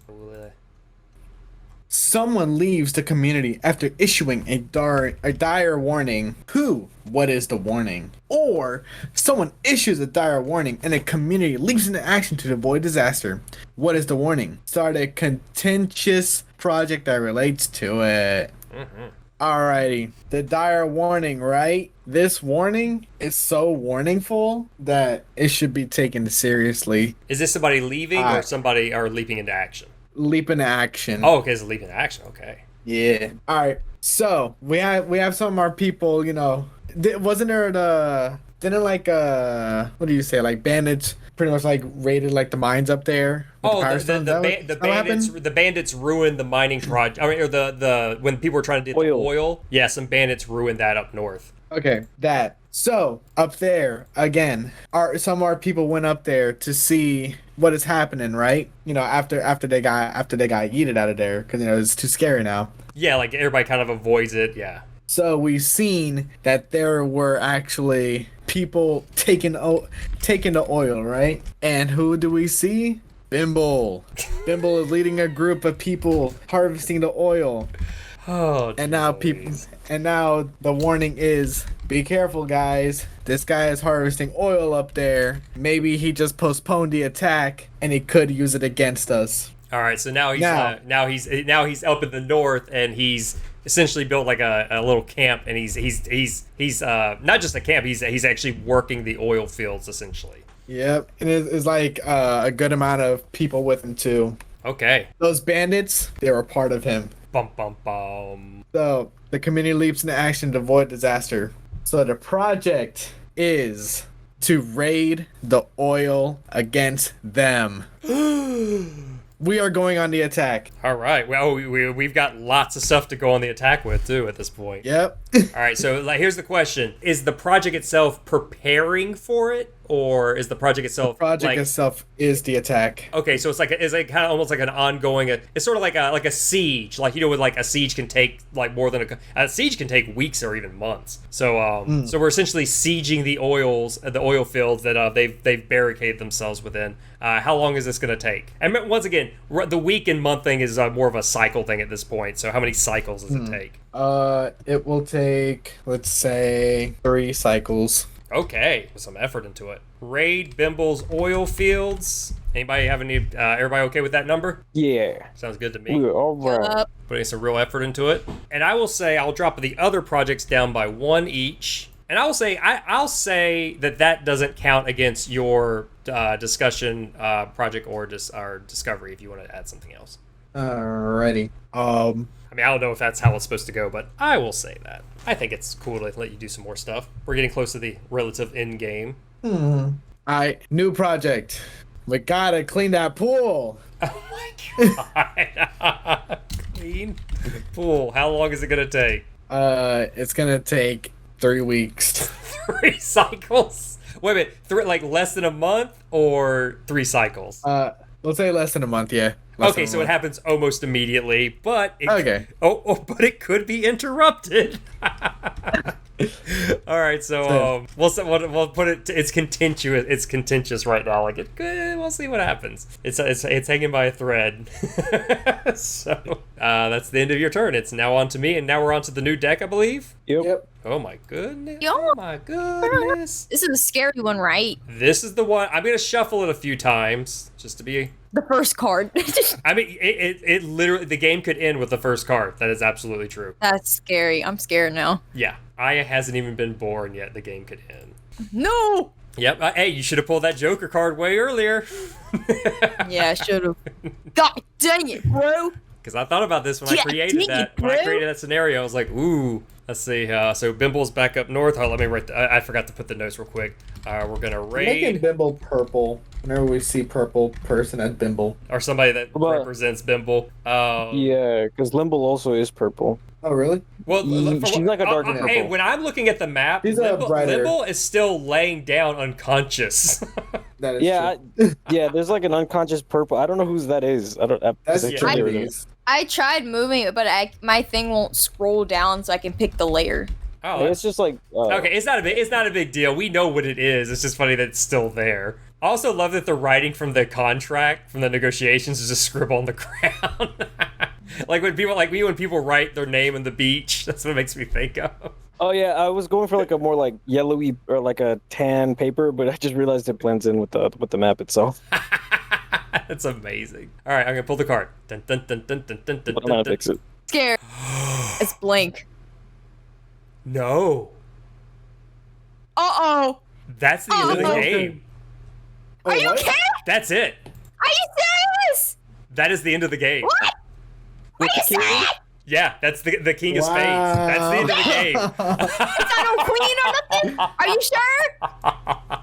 Someone leaves the community after issuing a dire warning. Who? What is the warning? Or someone issues a dire warning and the community leaps into action to avoid disaster. What is the warning? Start a contentious project that relates to it. Alrighty. The dire warning, right? This warning is so warningful that it should be taken seriously. Is this somebody leaving or somebody are leaping into action? Leap into action. Oh, okay, it's a leap into action. Okay. Yeah. All right. So we have some of our people. You know, wasn't there didn't like what do you say, like bandits pretty much like raided like the mines up there? with Oh, power the stones? Is that what bandits happened? the bandits ruined the mining project. I mean, or the when people were trying to do the oil. Yeah, some bandits ruined that up north. Okay, that. So up there again, some of our people went up there to see what is happening, right? You know, after they got yeeted out of there because it's too scary now. Yeah, like everybody kind of avoids it. Yeah. So we've seen that there were actually people taking the oil, right? And who do we see? Bimble. Bimble is leading a group of people harvesting the oil. Oh. And now the warning is, be careful, guys. This guy is harvesting oil up there. Maybe he just postponed the attack and he could use it against us. All right, so now he's up in the north, and he's essentially built like a little camp, and he's not just a camp. He's actually working the oil fields essentially. Yep, and it's like a good amount of people with him too. Okay. Those bandits, they were part of him. Bum bum bum. So the community leaps into action to avoid disaster. So the project is to raid the oil against them. We are going on the attack. All right. Well, we've got lots of stuff to go on the attack with, too, at this point. Yep. All right. So here's the question. Is the project itself preparing for it? Or is the project itself... The project itself is the attack. Okay, so it's like kind of almost like an ongoing... It's sort of like a siege. Like, with like a siege can take like more than a siege can take weeks or even months. So so we're essentially sieging the oil fields that they've barricaded themselves within. How long is this going to take? And once again, the week and month thing is more of a cycle thing at this point. So how many cycles does it take? It will take, let's say, 3 cycles. Okay, with some effort into it. Raid Bimble's oil fields. Anybody have any? Everybody okay with that number? Yeah. Sounds good to me. We're all right. Putting some real effort into it. And I will say I'll drop the other projects down by 1 each. And I'll say that doesn't count against your discussion project or discovery if you want to add something else. Alrighty. I mean, I don't know if that's how it's supposed to go, but I will say that. I think it's cool to let you do some more stuff. We're getting close to the relative end game. Alright, new project. We gotta clean that pool. Oh my god. Clean pool. How long is it going to take? It's gonna take 3 weeks. 3 cycles? Wait a minute. Like less than a month or 3 cycles? Let's say less than a month, yeah. Okay, so it happens almost immediately, but okay. But it could be interrupted. All right, so we'll put it. It's contentious. It's contentious right now. Like we'll see what happens. It's hanging by a thread. So that's the end of your turn. It's now on to me, and now we're on to the new deck, I believe. Yep. Oh my goodness. Yo. Oh my goodness. This is a scary one, right? This is the one. I'm gonna shuffle it a few times just to be. The first card. I mean, it literally, the game could end with the first card. That is absolutely true. That's scary. I'm scared now. Yeah. Aya hasn't even been born yet. The game could end. No! Yep. Hey, you should have pulled that Joker card way earlier. Yeah, I should have. God dang it, bro! Because I thought about this when I created that scenario. I was like, ooh. Let's see. So Bimble's back up north. Let me write. I forgot to put the notes real quick. We're gonna raid. Making Bimble purple. Whenever we see purple person as Bimble. Or somebody that represents Bimble. Yeah, because Limble also is purple. Oh, really? Well, She's like a darker hey, purple. when I'm looking at the map, She's a brighter. Limble is still laying down unconscious. That is Yeah, true. yeah. There's like an unconscious purple. I don't know whose that is. I don't. That's I Trinity. I tried moving it, but my thing won't scroll down so I can pick the layer. Oh, It's just like okay. It's not a big deal. We know what it is. It's just funny that it's still there. I also love that the writing from the contract, from the negotiations, is just scribble on the ground. Like when people write their name on the beach. That's what it makes me think of. Oh yeah, I was going for like a more like yellowy or like a tan paper, but I just realized it blends in with the map itself. That's amazing. All right, I'm gonna pull the card. Dun, dun, dun, dun, dun, dun, dun, I'm gonna dun. fix it. Scared. It's blank. No, Uh-oh. that's the end of the Oh. game. Are you what? kidding? That's it. Are you serious? That is the end of the game. What? Are you serious? Yeah, that's the King of Spades. That's the end of the game. It's not no queen or nothing? Are you sure?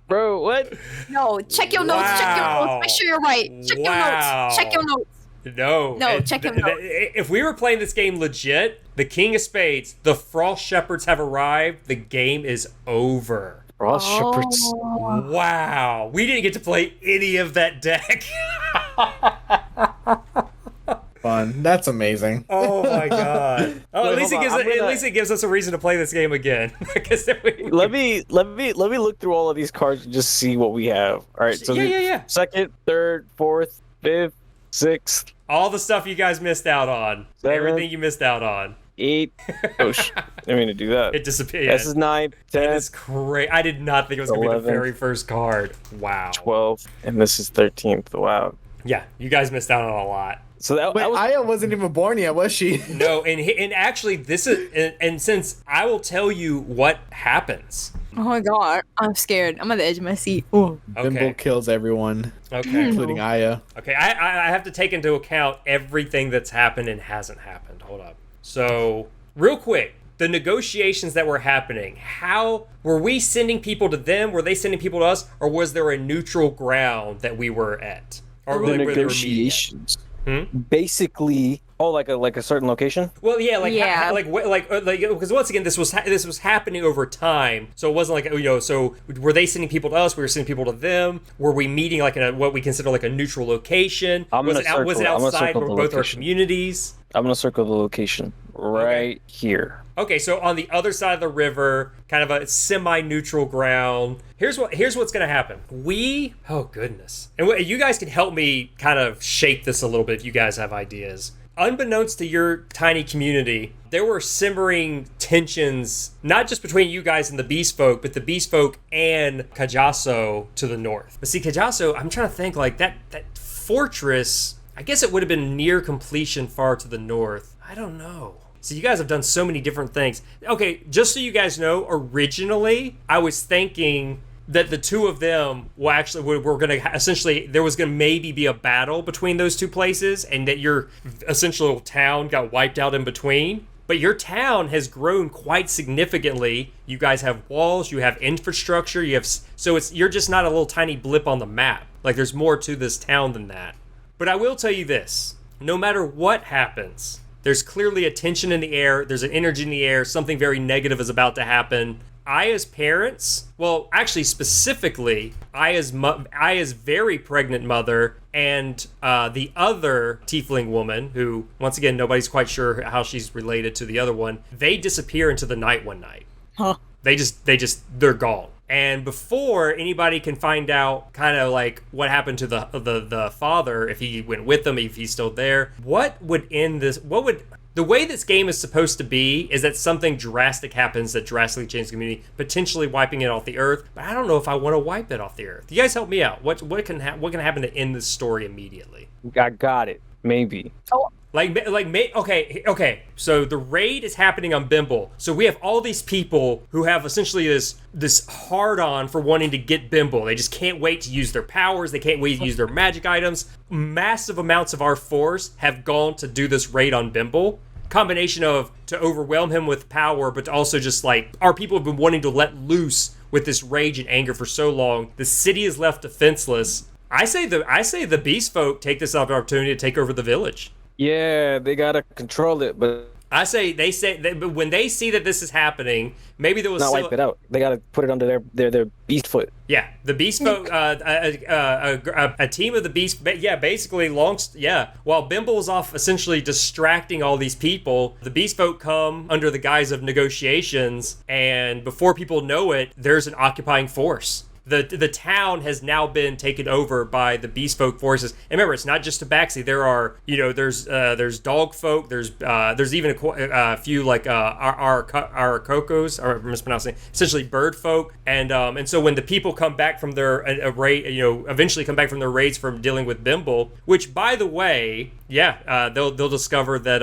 Bro, what? No, check your notes. Check your Wow. notes. Make sure you're right. Check your Wow. notes. Check your notes. No. Check him out. If we were playing this game legit, the King of Spades, the Frost Shepherds have arrived. The game is over. Frost Shepherds. Oh. Wow. We didn't get to play any of that deck. Fun. That's amazing. Oh my god. Oh, Wait, at least hold on. at least it gives us a reason to play this game again. Because Let me look through all of these cards and just see what we have. All right, so Yeah. second, third, fourth, fifth, sixth, All the stuff you guys missed out on. Seven. Everything you missed out on. eight. Oh, I didn't mean to do that. It disappeared. This is 9, 10, It's great. I did not think it was going to be the 11th. very first card. Wow. 12, and this is 13th. Wow. Yeah, you guys missed out on a lot. So that Wait, was Aya wasn't even born yet, was she? No, and actually, this is and since I will tell you what happens. Oh my god. I'm scared. I'm on the edge of my seat. Ooh. Bimble Okay. kills everyone, Okay. including Aya. Okay. I have to take into account everything that's happened and hasn't happened. Hold up. So real quick. The negotiations that were happening, how were we sending people to them? Were they sending people to us? Or was there a neutral ground that we were at? Or the were they negotiations. Hmm? Basically, like a certain location. Well, yeah, Yeah. because once again, this was happening over time, so it wasn't like So were they sending people to us? We were sending people to them. Were we meeting like in what we consider like a neutral location? Was it outside circle the both our location. communities? I'm gonna circle the location right here. Okay, so on the other side of the river, kind of a semi-neutral ground. Here's what's gonna happen. Oh goodness, and you guys can help me kind of shape this a little bit if you guys have ideas. Unbeknownst to your tiny community, there were simmering tensions, not just between you guys and the Beast Folk, but the Beast Folk and KaChurtle to the north. But see, KaChurtle, I'm trying to think like that fortress. I guess it would have been near completion far to the north. I don't know. So you guys have done so many different things. Okay, just so you guys know, originally I was thinking that the two of them were going to essentially, there was going to maybe be a battle between those two places, and that your essential town got wiped out in between. But your town has grown quite significantly. You guys have walls, you have infrastructure, you're just not a little tiny blip on the map. Like there's more to this town than that. But I will tell you this, no matter what happens, there's clearly a tension in the air, there's an energy in the air, something very negative is about to happen. Aya's parents, well, actually specifically, Aya's very pregnant mother and the other tiefling woman, who, once again, nobody's quite sure how she's related to the other one, they disappear into the night one night. Huh. They're gone. And before anybody can find out kind of like what happened to the father, if he went with them, if he's still there, the way this game is supposed to be is that something drastic happens that drastically changes the community, potentially wiping it off the earth. But I don't know if I want to wipe it off the earth. You guys help me out. What can happen to end this story immediately? I got it. Maybe. Okay. So the raid is happening on Bimble. So we have all these people who have essentially this hard-on for wanting to get Bimble. They just can't wait to use their powers. They can't wait to use their magic items. Massive amounts of our force have gone to do this raid on Bimble. Combination of to overwhelm him with power, but also just like our people have been wanting to let loose with this rage and anger for so long. The city is left defenseless. I say the Beast Folk take this opportunity to take over the village. Yeah, they gotta control it, but I say but when they see that this is happening, maybe there was not still, wipe it out. They gotta put it under their beast foot. yeah, the beast folk, a team of the beast, yeah, basically while Bimble's off essentially distracting all these people, the beast folk come under the guise of negotiations, and before people know it, there's an occupying force. The town has now been taken over by the beast folk forces. And remember, it's not just Tabaxi. There are, there's dog folk. There's even a few like our cocos, or I'm mispronouncing, essentially bird folk. And so when the people come back from their raid, eventually come back from their raids from dealing with Bimble, which by the way, they'll discover that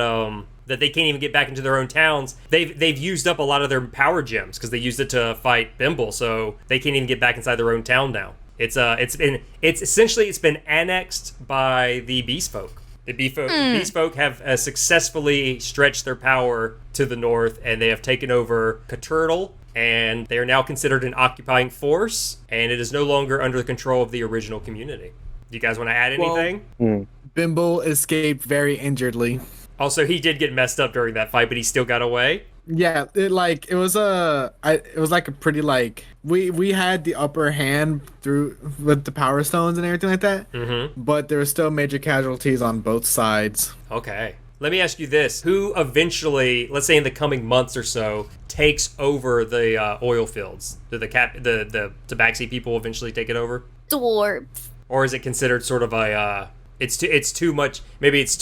they can't even get back into their own towns. They've used up a lot of their power gems because they used it to fight Bimble, so they can't even get back inside their own town now. It's been annexed by the Beast Folk. The Beast Folk have successfully stretched their power to the north, and they have taken over KaChurtle, and they are now considered an occupying force, and it is no longer under the control of the original community. Do you guys want to add anything? Bimble escaped very injuredly. Also, he did get messed up during that fight, but he still got away. Yeah, it was like a pretty like we had the upper hand with the power stones and everything like that. Mm-hmm. But there were still major casualties on both sides. Okay. Let me ask you this: who eventually, let's say in the coming months or so, takes over the oil fields? Do the Tabaxi people eventually take it over? Dwarf. Or is it considered sort of a it's too much? Maybe it's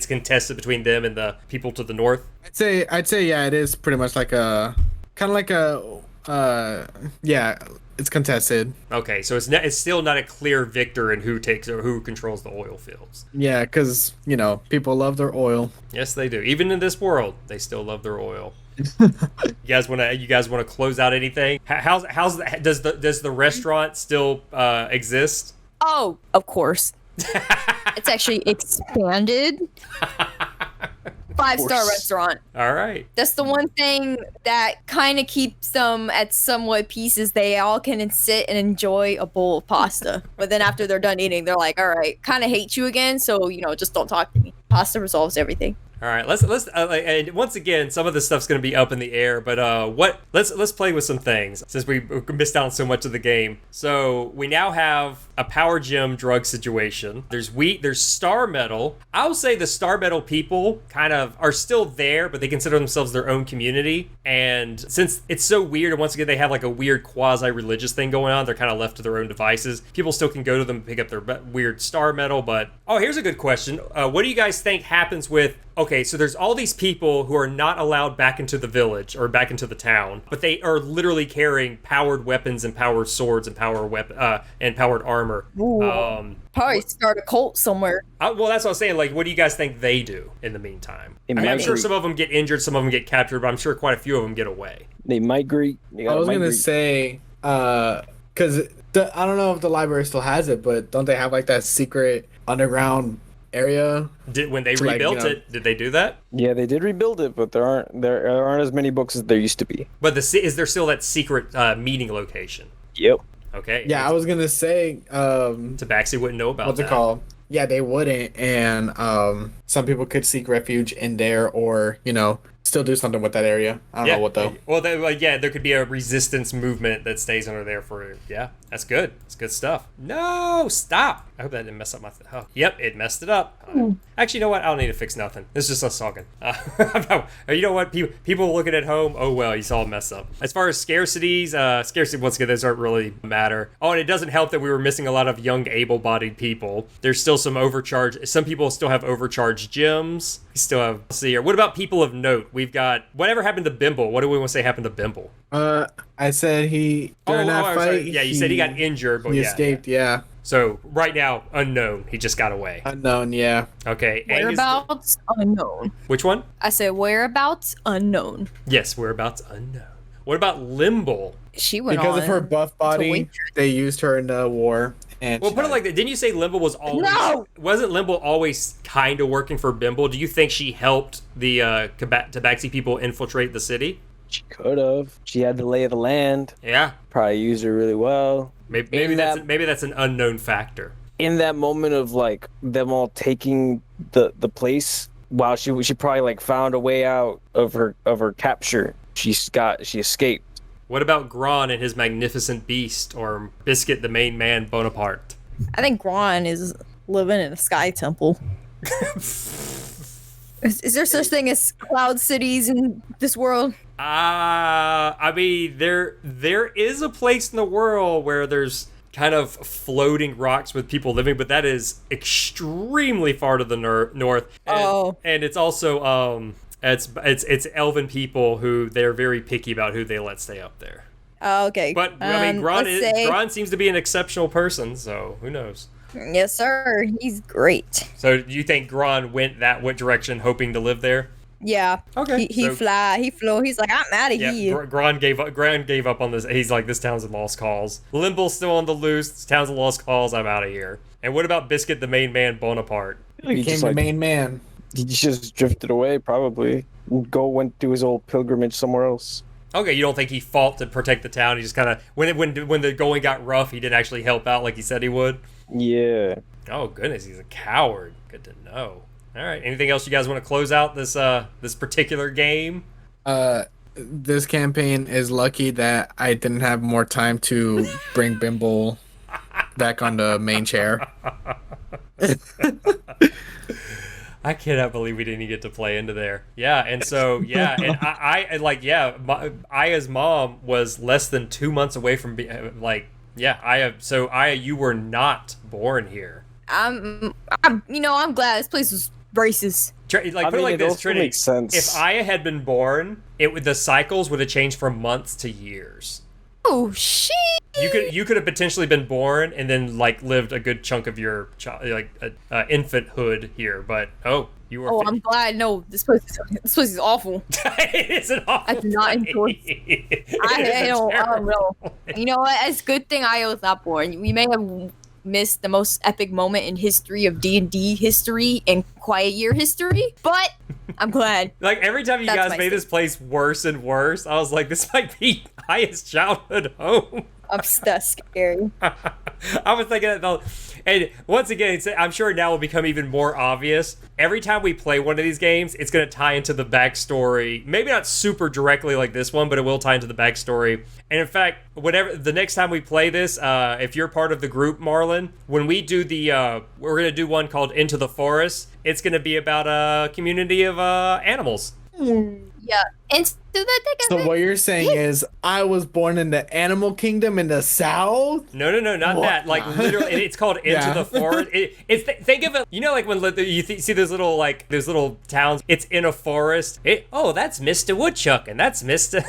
contested between them and the people to the north. I'd say yeah, it is pretty much like it's contested. Okay, so it's still not a clear victor in who takes or who controls the oil fields. Yeah, because people love their oil. Yes, they do. Even in this world, they still love their oil. You guys want to close out anything? Does the restaurant still exist? Oh, of course. It's actually expanded. 5-star restaurant. All right. That's the one thing that kind of keeps them at somewhat peace, is they all can sit and enjoy a bowl of pasta. But then after they're done eating, they're like, all right, kind of hate you again, so, just don't talk to me. Pasta resolves everything. All right, let's and once again, some of this stuff's going to be up in the air, but let's play with some things since we missed out on so much of the game. So we now have a power gem drug situation. There's star metal. I'll say the star metal people kind of are still there, but they consider themselves their own community. And since it's so weird, and once again they have like a weird quasi-religious thing going on, they're kind of left to their own devices. People still can go to them and pick up their weird star metal. But here's a good question: what do you guys think happens with? Okay, so there's all these people who are not allowed back into the village or back into the town, but they are literally carrying powered weapons and powered swords and powered armor. Probably start a cult somewhere. Well, that's what I was saying. Like, what do you guys think they do in the meantime? I'm sure some of them get injured, some of them get captured, but I'm sure quite a few of them get away. They migrate. I was going to say, because I don't know if the library still has it, but don't they have like that secret underground area? When they rebuilt it, did they do that? Yeah, they did rebuild it, but there aren't as many books as there used to be. But is there still that secret meeting location? Yep. Okay. Yeah, I was gonna say Tabaxi wouldn't know about what's that. It called? Yeah, they wouldn't, and some people could seek refuge in there, or still do something with that area. I don't know what though. Well, there could be a resistance movement that stays under there for. Yeah, that's good. That's good stuff. No, stop. I hope that didn't mess up my. Yep, it messed it up. Actually, you know what? I don't need to fix nothing. It's just us talking. You know what? People looking at home. Oh well, you saw a mess up. As far as scarcity once again, those aren't really matter. Oh, and it doesn't help that we were missing a lot of young, able-bodied people. There's still some overcharge. Some people still have overcharged gems. We still have. Let's see here. What about people of note? We've got whatever happened to Bimble. What do we want to say happened to Bimble? I said during that fight. Sorry. Yeah, you said he got injured, but he escaped. Yeah. So right now, unknown. He just got away. Unknown, yeah. Okay. Whereabouts unknown. Which one? I said whereabouts unknown. Yes, whereabouts unknown. What about Limble? She went because on of her buff body. They used her in the war. And put it like that. Didn't you say Limble was always? No. Wasn't Limble always kind of working for Bimble? Do you think she helped the Tabaxi people infiltrate the city? She could have. She had the lay of the land. Yeah. Probably used her really well. Maybe that's an unknown factor. in that moment of like them all taking the place, while she probably like found a way out of her capture. She escaped. What about Gron and his magnificent beast, or Biscuit the main man Bonaparte? I think Gron is living in a sky temple. Is there such thing as cloud cities in this world? I mean, there is a place in the world where there's kind of floating rocks with people living, but that is extremely far to the north. And it's also it's elven people who they're very picky about who they let stay up there. Oh, okay. But I mean, Gron seems to be an exceptional person, so who knows? Yes, sir. He's great. So do you think Gron went what direction, hoping to live there? Yeah. Okay. He flew. He's like, I'm out of here. Gron gave up on this. He's like, this town's a lost cause. Limble's still on the loose. This town's a lost cause. I'm out of here. And what about Biscuit the main man Bonaparte? He became the main man. He just drifted away, probably. Went to his old pilgrimage somewhere else. Okay, you don't think he fought to protect the town? He just kind of, when the going got rough, he didn't actually help out like he said he would? Yeah. Oh, goodness, he's a coward. Good to know. All right, anything else you guys want to close out this particular game? This campaign is lucky that I didn't have more time to bring Bimble back on the main chair. I cannot believe we didn't get to play into there. Yeah, and so, yeah, and Aya's mom was less than 2 months away from being, like, yeah, Aya, you were not born here. I'm glad this place was racist. Put it like this, Trinity. Makes sense. If Aya had been born, the cycles would have changed from months to years. Oh shit! You could have potentially been born and then like lived a good chunk of your infanthood here, but you were. Oh, I'm glad. No, this place is awful. It is an awful. I do not enjoy. I don't know. You know what? It's a good thing Aya was not born. We may have missed the most epic moment in history of D&D history and Quiet Year history, but I'm glad. Like every time you guys made this place worse and worse, I was like, this might be Aya's childhood home. That's scary. I was thinking that though, and once again, I'm sure now will become even more obvious. Every time we play one of these games, it's going to tie into the backstory. Maybe not super directly like this one, but it will tie into the backstory. And in fact, whenever the next time we play this, if you're part of the group, Marlon, when we do we're going to do one called Into the Forest. It's going to be about a community of animals. Yeah. And so what you're saying is I was born in the animal kingdom in the south? No, not that. Like literally, it's called Into the Forest. Think of it. You know, like when you see those little towns. It's in a forest. That's Mr. Woodchuck, and that's Mr.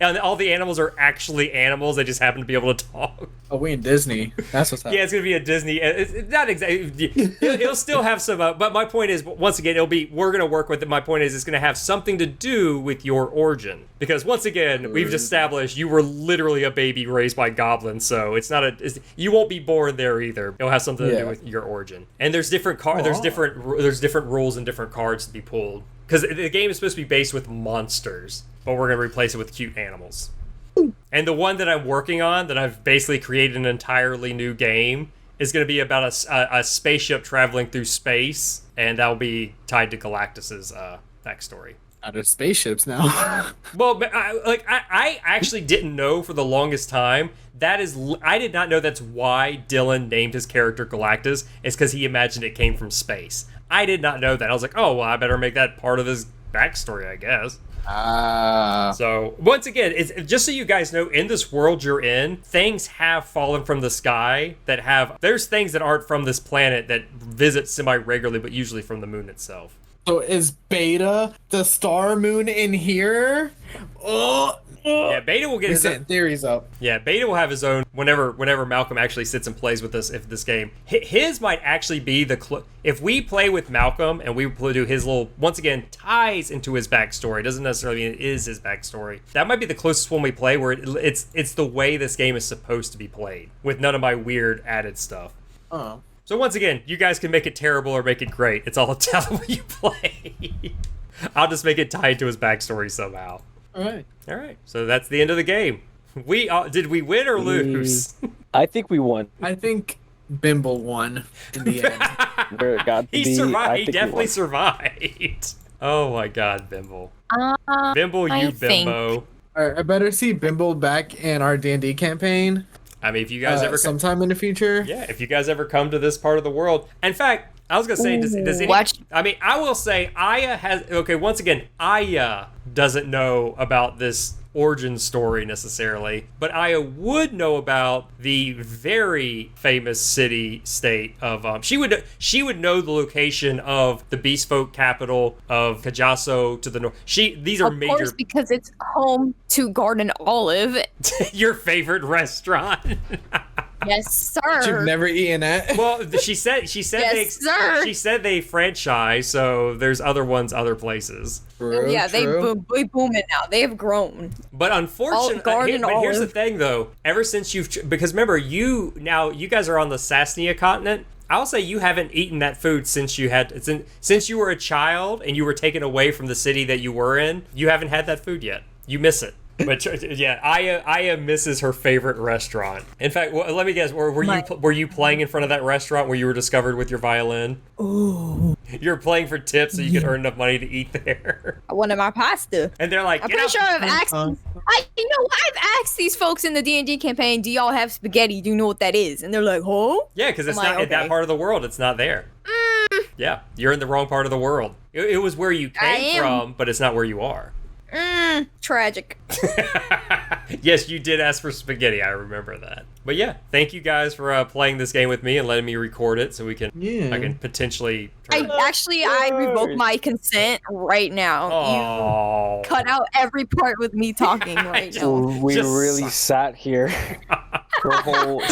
and all the animals are actually animals. They just happen to be able to talk. Oh, we in Disney. That's what's happening. Yeah, it's gonna be a Disney. It's not exactly. It'll still have some. But my point is, once again, we're gonna work with it. My point is, it's gonna have something to do with your origin, because once again, we've established you were literally a baby raised by goblins, so it's not you won't be born there either. It'll have something to do with your origin. And there's different there's different rules and different cards to be pulled, because the game is supposed to be based with monsters, but we're gonna replace it with cute animals. And the one that I'm working on, that I've basically created an entirely new game, is going to be about a spaceship traveling through space, and that'll be tied to Galactus's backstory. There's spaceships now. Well, I actually didn't know for the longest time. I did not know that's why Dylan named his character Galactus. It's because he imagined it came from space. I did not know that. I was like, oh, well, I better make that part of his backstory, I guess. So once again, it's just so you guys know, in this world you're in, things have fallen from the sky there's things that aren't from this planet that visit semi-regularly, but usually from the moon itself. So is Beta the star moon in here? Yeah, Beta will get his own theories up. Yeah, Beta will have his own whenever Malcolm actually sits and plays with us. If this game, his might actually be if we play with Malcolm and we do his little, once again, ties into his backstory. Doesn't necessarily mean it is his backstory. That might be the closest one we play, where it's the way this game is supposed to be played, with none of my weird added stuff. Oh. So once again, you guys can make it terrible or make it great. It's all up to how you play. I'll just make it tied to his backstory somehow. All right. So that's the end of the game. Did we win or lose? I think we won. I think Bimble won in the end. Where it got to He be, survived. I He think definitely won. survived. Oh my God, Bimble. Bimble, I you think- bimbo. Alright, I better see Bimble back in our D&D campaign I mean, if you guys ever sometime in the future. yeah, if you guys ever come to this part of the world. In fact, I was gonna say, does any? Watch- I mean, I will say, Aya has. Okay, once again, Aya doesn't know about this origin story necessarily, but Aya would know about the very famous city state of. She would know the location of the Beast Folk capital of Kajaso to the north. These are Of major. course, because it's home to Garden Olive. Your favorite restaurant. Yes, sir. You've never eaten at. Well, she said Yes, sir. she said they franchise, so there's other ones other places. True, Yeah, they true. booming now. They have grown. But unfortunately, Garden but here's the Olive. thing though. Ever since because remember you guys are on the Sasnia continent. I'll say you haven't eaten that food since since you were a child and you were taken away from the city that you were in. You haven't had that food yet. You miss it. But yeah, Aya misses her favorite restaurant. In fact, let me guess. Were you playing in front of that restaurant where you were discovered with your violin? Ooh. You were playing for tips so you could earn enough money to eat there. I wanted my pasta. And they're like, I'm "Get pretty out." sure I've asked. I've asked these folks in the D&D campaign, "Do y'all have spaghetti? Do you know what that is?" And they're like, "Huh?" Yeah, because it's I'm not like, in that okay. part of the world. It's not there. Yeah, you're in the wrong part of the world. It was where you came am. from, but it's not where you are. Tragic. Yes, you did ask for spaghetti. I remember that. But yeah, thank you guys for playing this game with me and letting me record it so I can potentially. I revoke my consent right now. Oh. You cut out every part with me talking right now. We Just really suck. sat here for a whole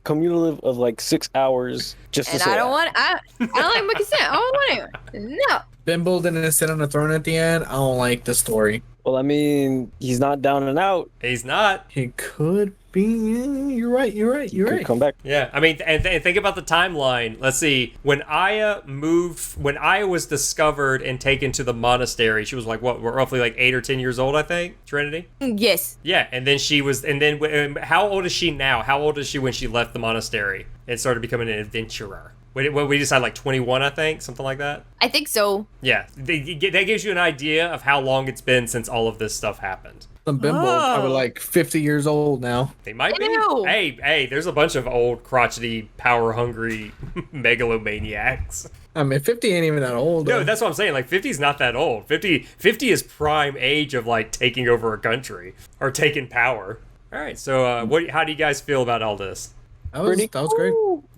cumulative of like 6 hours just to And say I don't that. want. I don't like my consent. I don't want it. No. Bimble didn't sit on the throne at the end. I don't like the story. Well, I mean, he's not down and out. He's not. He could be. You're right. Could come back. Yeah, I mean, and think about the timeline. Let's see. When Aya was discovered and taken to the monastery, she was like, what, roughly like 8 or 10 years old, I think, Trinity? Yes. Yeah, and then how old is she now? How old is she when she left the monastery and started becoming an adventurer? When we decided like 21, I think, something like that. I think so. Yeah, that gives you an idea of how long it's been since all of this stuff happened. Some Bimble probably like 50 years old now. They might be. Ew. Hey, there's a bunch of old, crotchety, power-hungry megalomaniacs. I mean, 50 ain't even that old. No, though. that's what I'm saying. Like, 50 is not that old. 50 is prime age of, like, taking over a country or taking power. All right, so how do you guys feel about all this? that was great.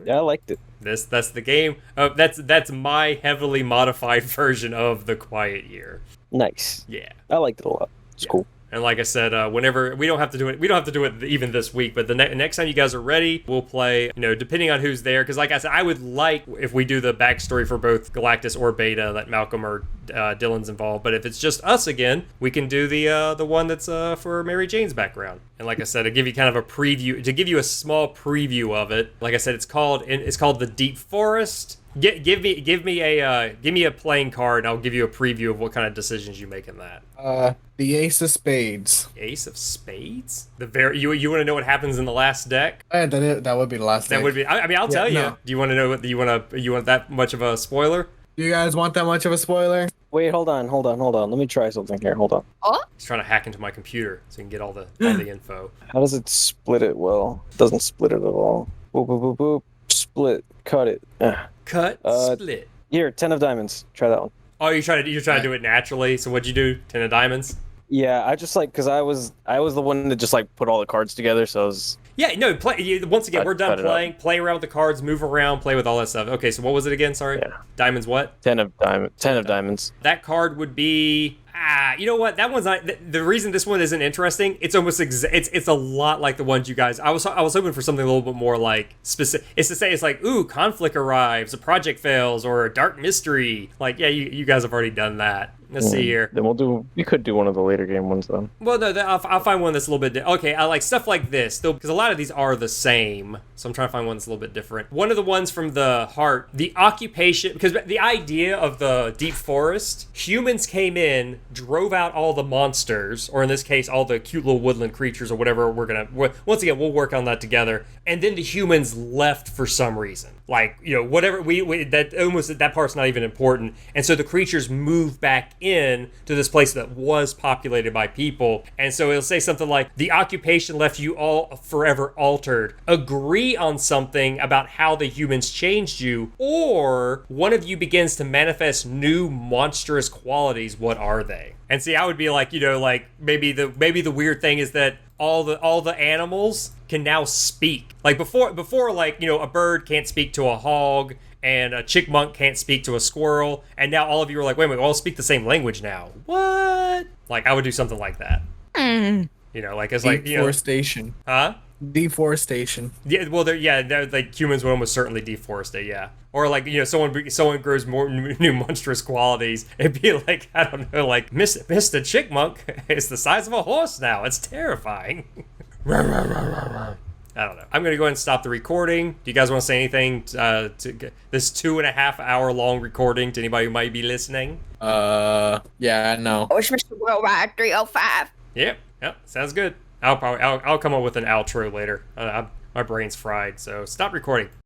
Yeah, I liked it. That's the game. That's my heavily modified version of The Quiet Year. Nice. Yeah. I liked it a lot. It's cool. And like I said, whenever we don't have to do it even this week, but the next time you guys are ready, we'll play, depending on who's there. Because like I said, I would like if we do the backstory for both Galactus or Beta, that Malcolm or Dylan's involved. But if it's just us again, we can do the one that's for Mary Jane's background. And like I said, to give you kind of a preview, to give you a small preview of it. Like I said, it's called the Deep Forest. Give me a playing card, and I'll give you a preview of what kind of decisions you make in that. The Ace of Spades. Ace of Spades? You want to know what happens in the last deck? That would be the last That deck. would be. I mean, I'll tell you. no. Do you want to know what you want that much of a spoiler? Do you guys want that much of a spoiler? Wait, hold on. Let me try something here. Hold on. He's trying to hack into my computer so he can get all the info. How does it split it well? It doesn't split it at all. Boop, boop, boop, boop. Split. Cut it. Cut, split. Here, 10 of diamonds. Try that one. Oh, you're trying to do it naturally. So what'd you do? 10 of diamonds. Yeah, I just because I was the one that just put all the cards together, so I was... Yeah, no. Once again, we're done cut it up. playing. Play around with the cards, move around, play with all that stuff. Okay, so what was it again? Sorry. Yeah. Diamonds. What? 10 of diamonds. That card would be. You know what? That one's not. The reason this one isn't interesting, it's almost it's a lot like the ones you guys. I was hoping for something a little bit more like specific. It's to say it's like, ooh, conflict arrives, a project fails, or a dark mystery. Like, yeah, you guys have already done that. Let's see here. Then we could do one of the later game ones though. Well, no, I'll find one that's a little bit okay, I like stuff like this, though, because a lot of these are the same. So I'm trying to find one that's a little bit different. One of the ones from the heart, the occupation, because the idea of the Deep Forest, humans came in, drove out all the monsters, or in this case, all the cute little woodland creatures or whatever once again, we'll work on that together. and then the humans left for some reason. Like, whatever we that almost that part's not even important. And so the creatures move back in to this place that was populated by people. And so it'll say something like, the occupation left you all forever altered. Agree on something about how the humans changed you, or one of you begins to manifest new monstrous qualities. What are they? And see, I would be like, like maybe the weird thing is that all the animals can now speak. Like before, like, a bird can't speak to a hog, and a chickmunk can't speak to a squirrel, and now all of you are like, wait a minute, we all speak the same language now. What? Like, I would do something like that. Like it's like deforestation. Huh? Deforestation. Yeah, well, like humans would almost certainly deforestate, yeah. Or like, someone grows more new monstrous qualities. It'd be like, I don't know, like Mr. Chickmunk is the size of a horse now. It's terrifying. I don't know. I'm gonna go ahead and stop the recording. Do you guys want to say anything to this 2.5 hour long recording to anybody who might be listening? Yeah, no. I wish Mr. Worldwide 305. Yep, sounds good. I'll come up with an outro later. My brain's fried, so stop recording.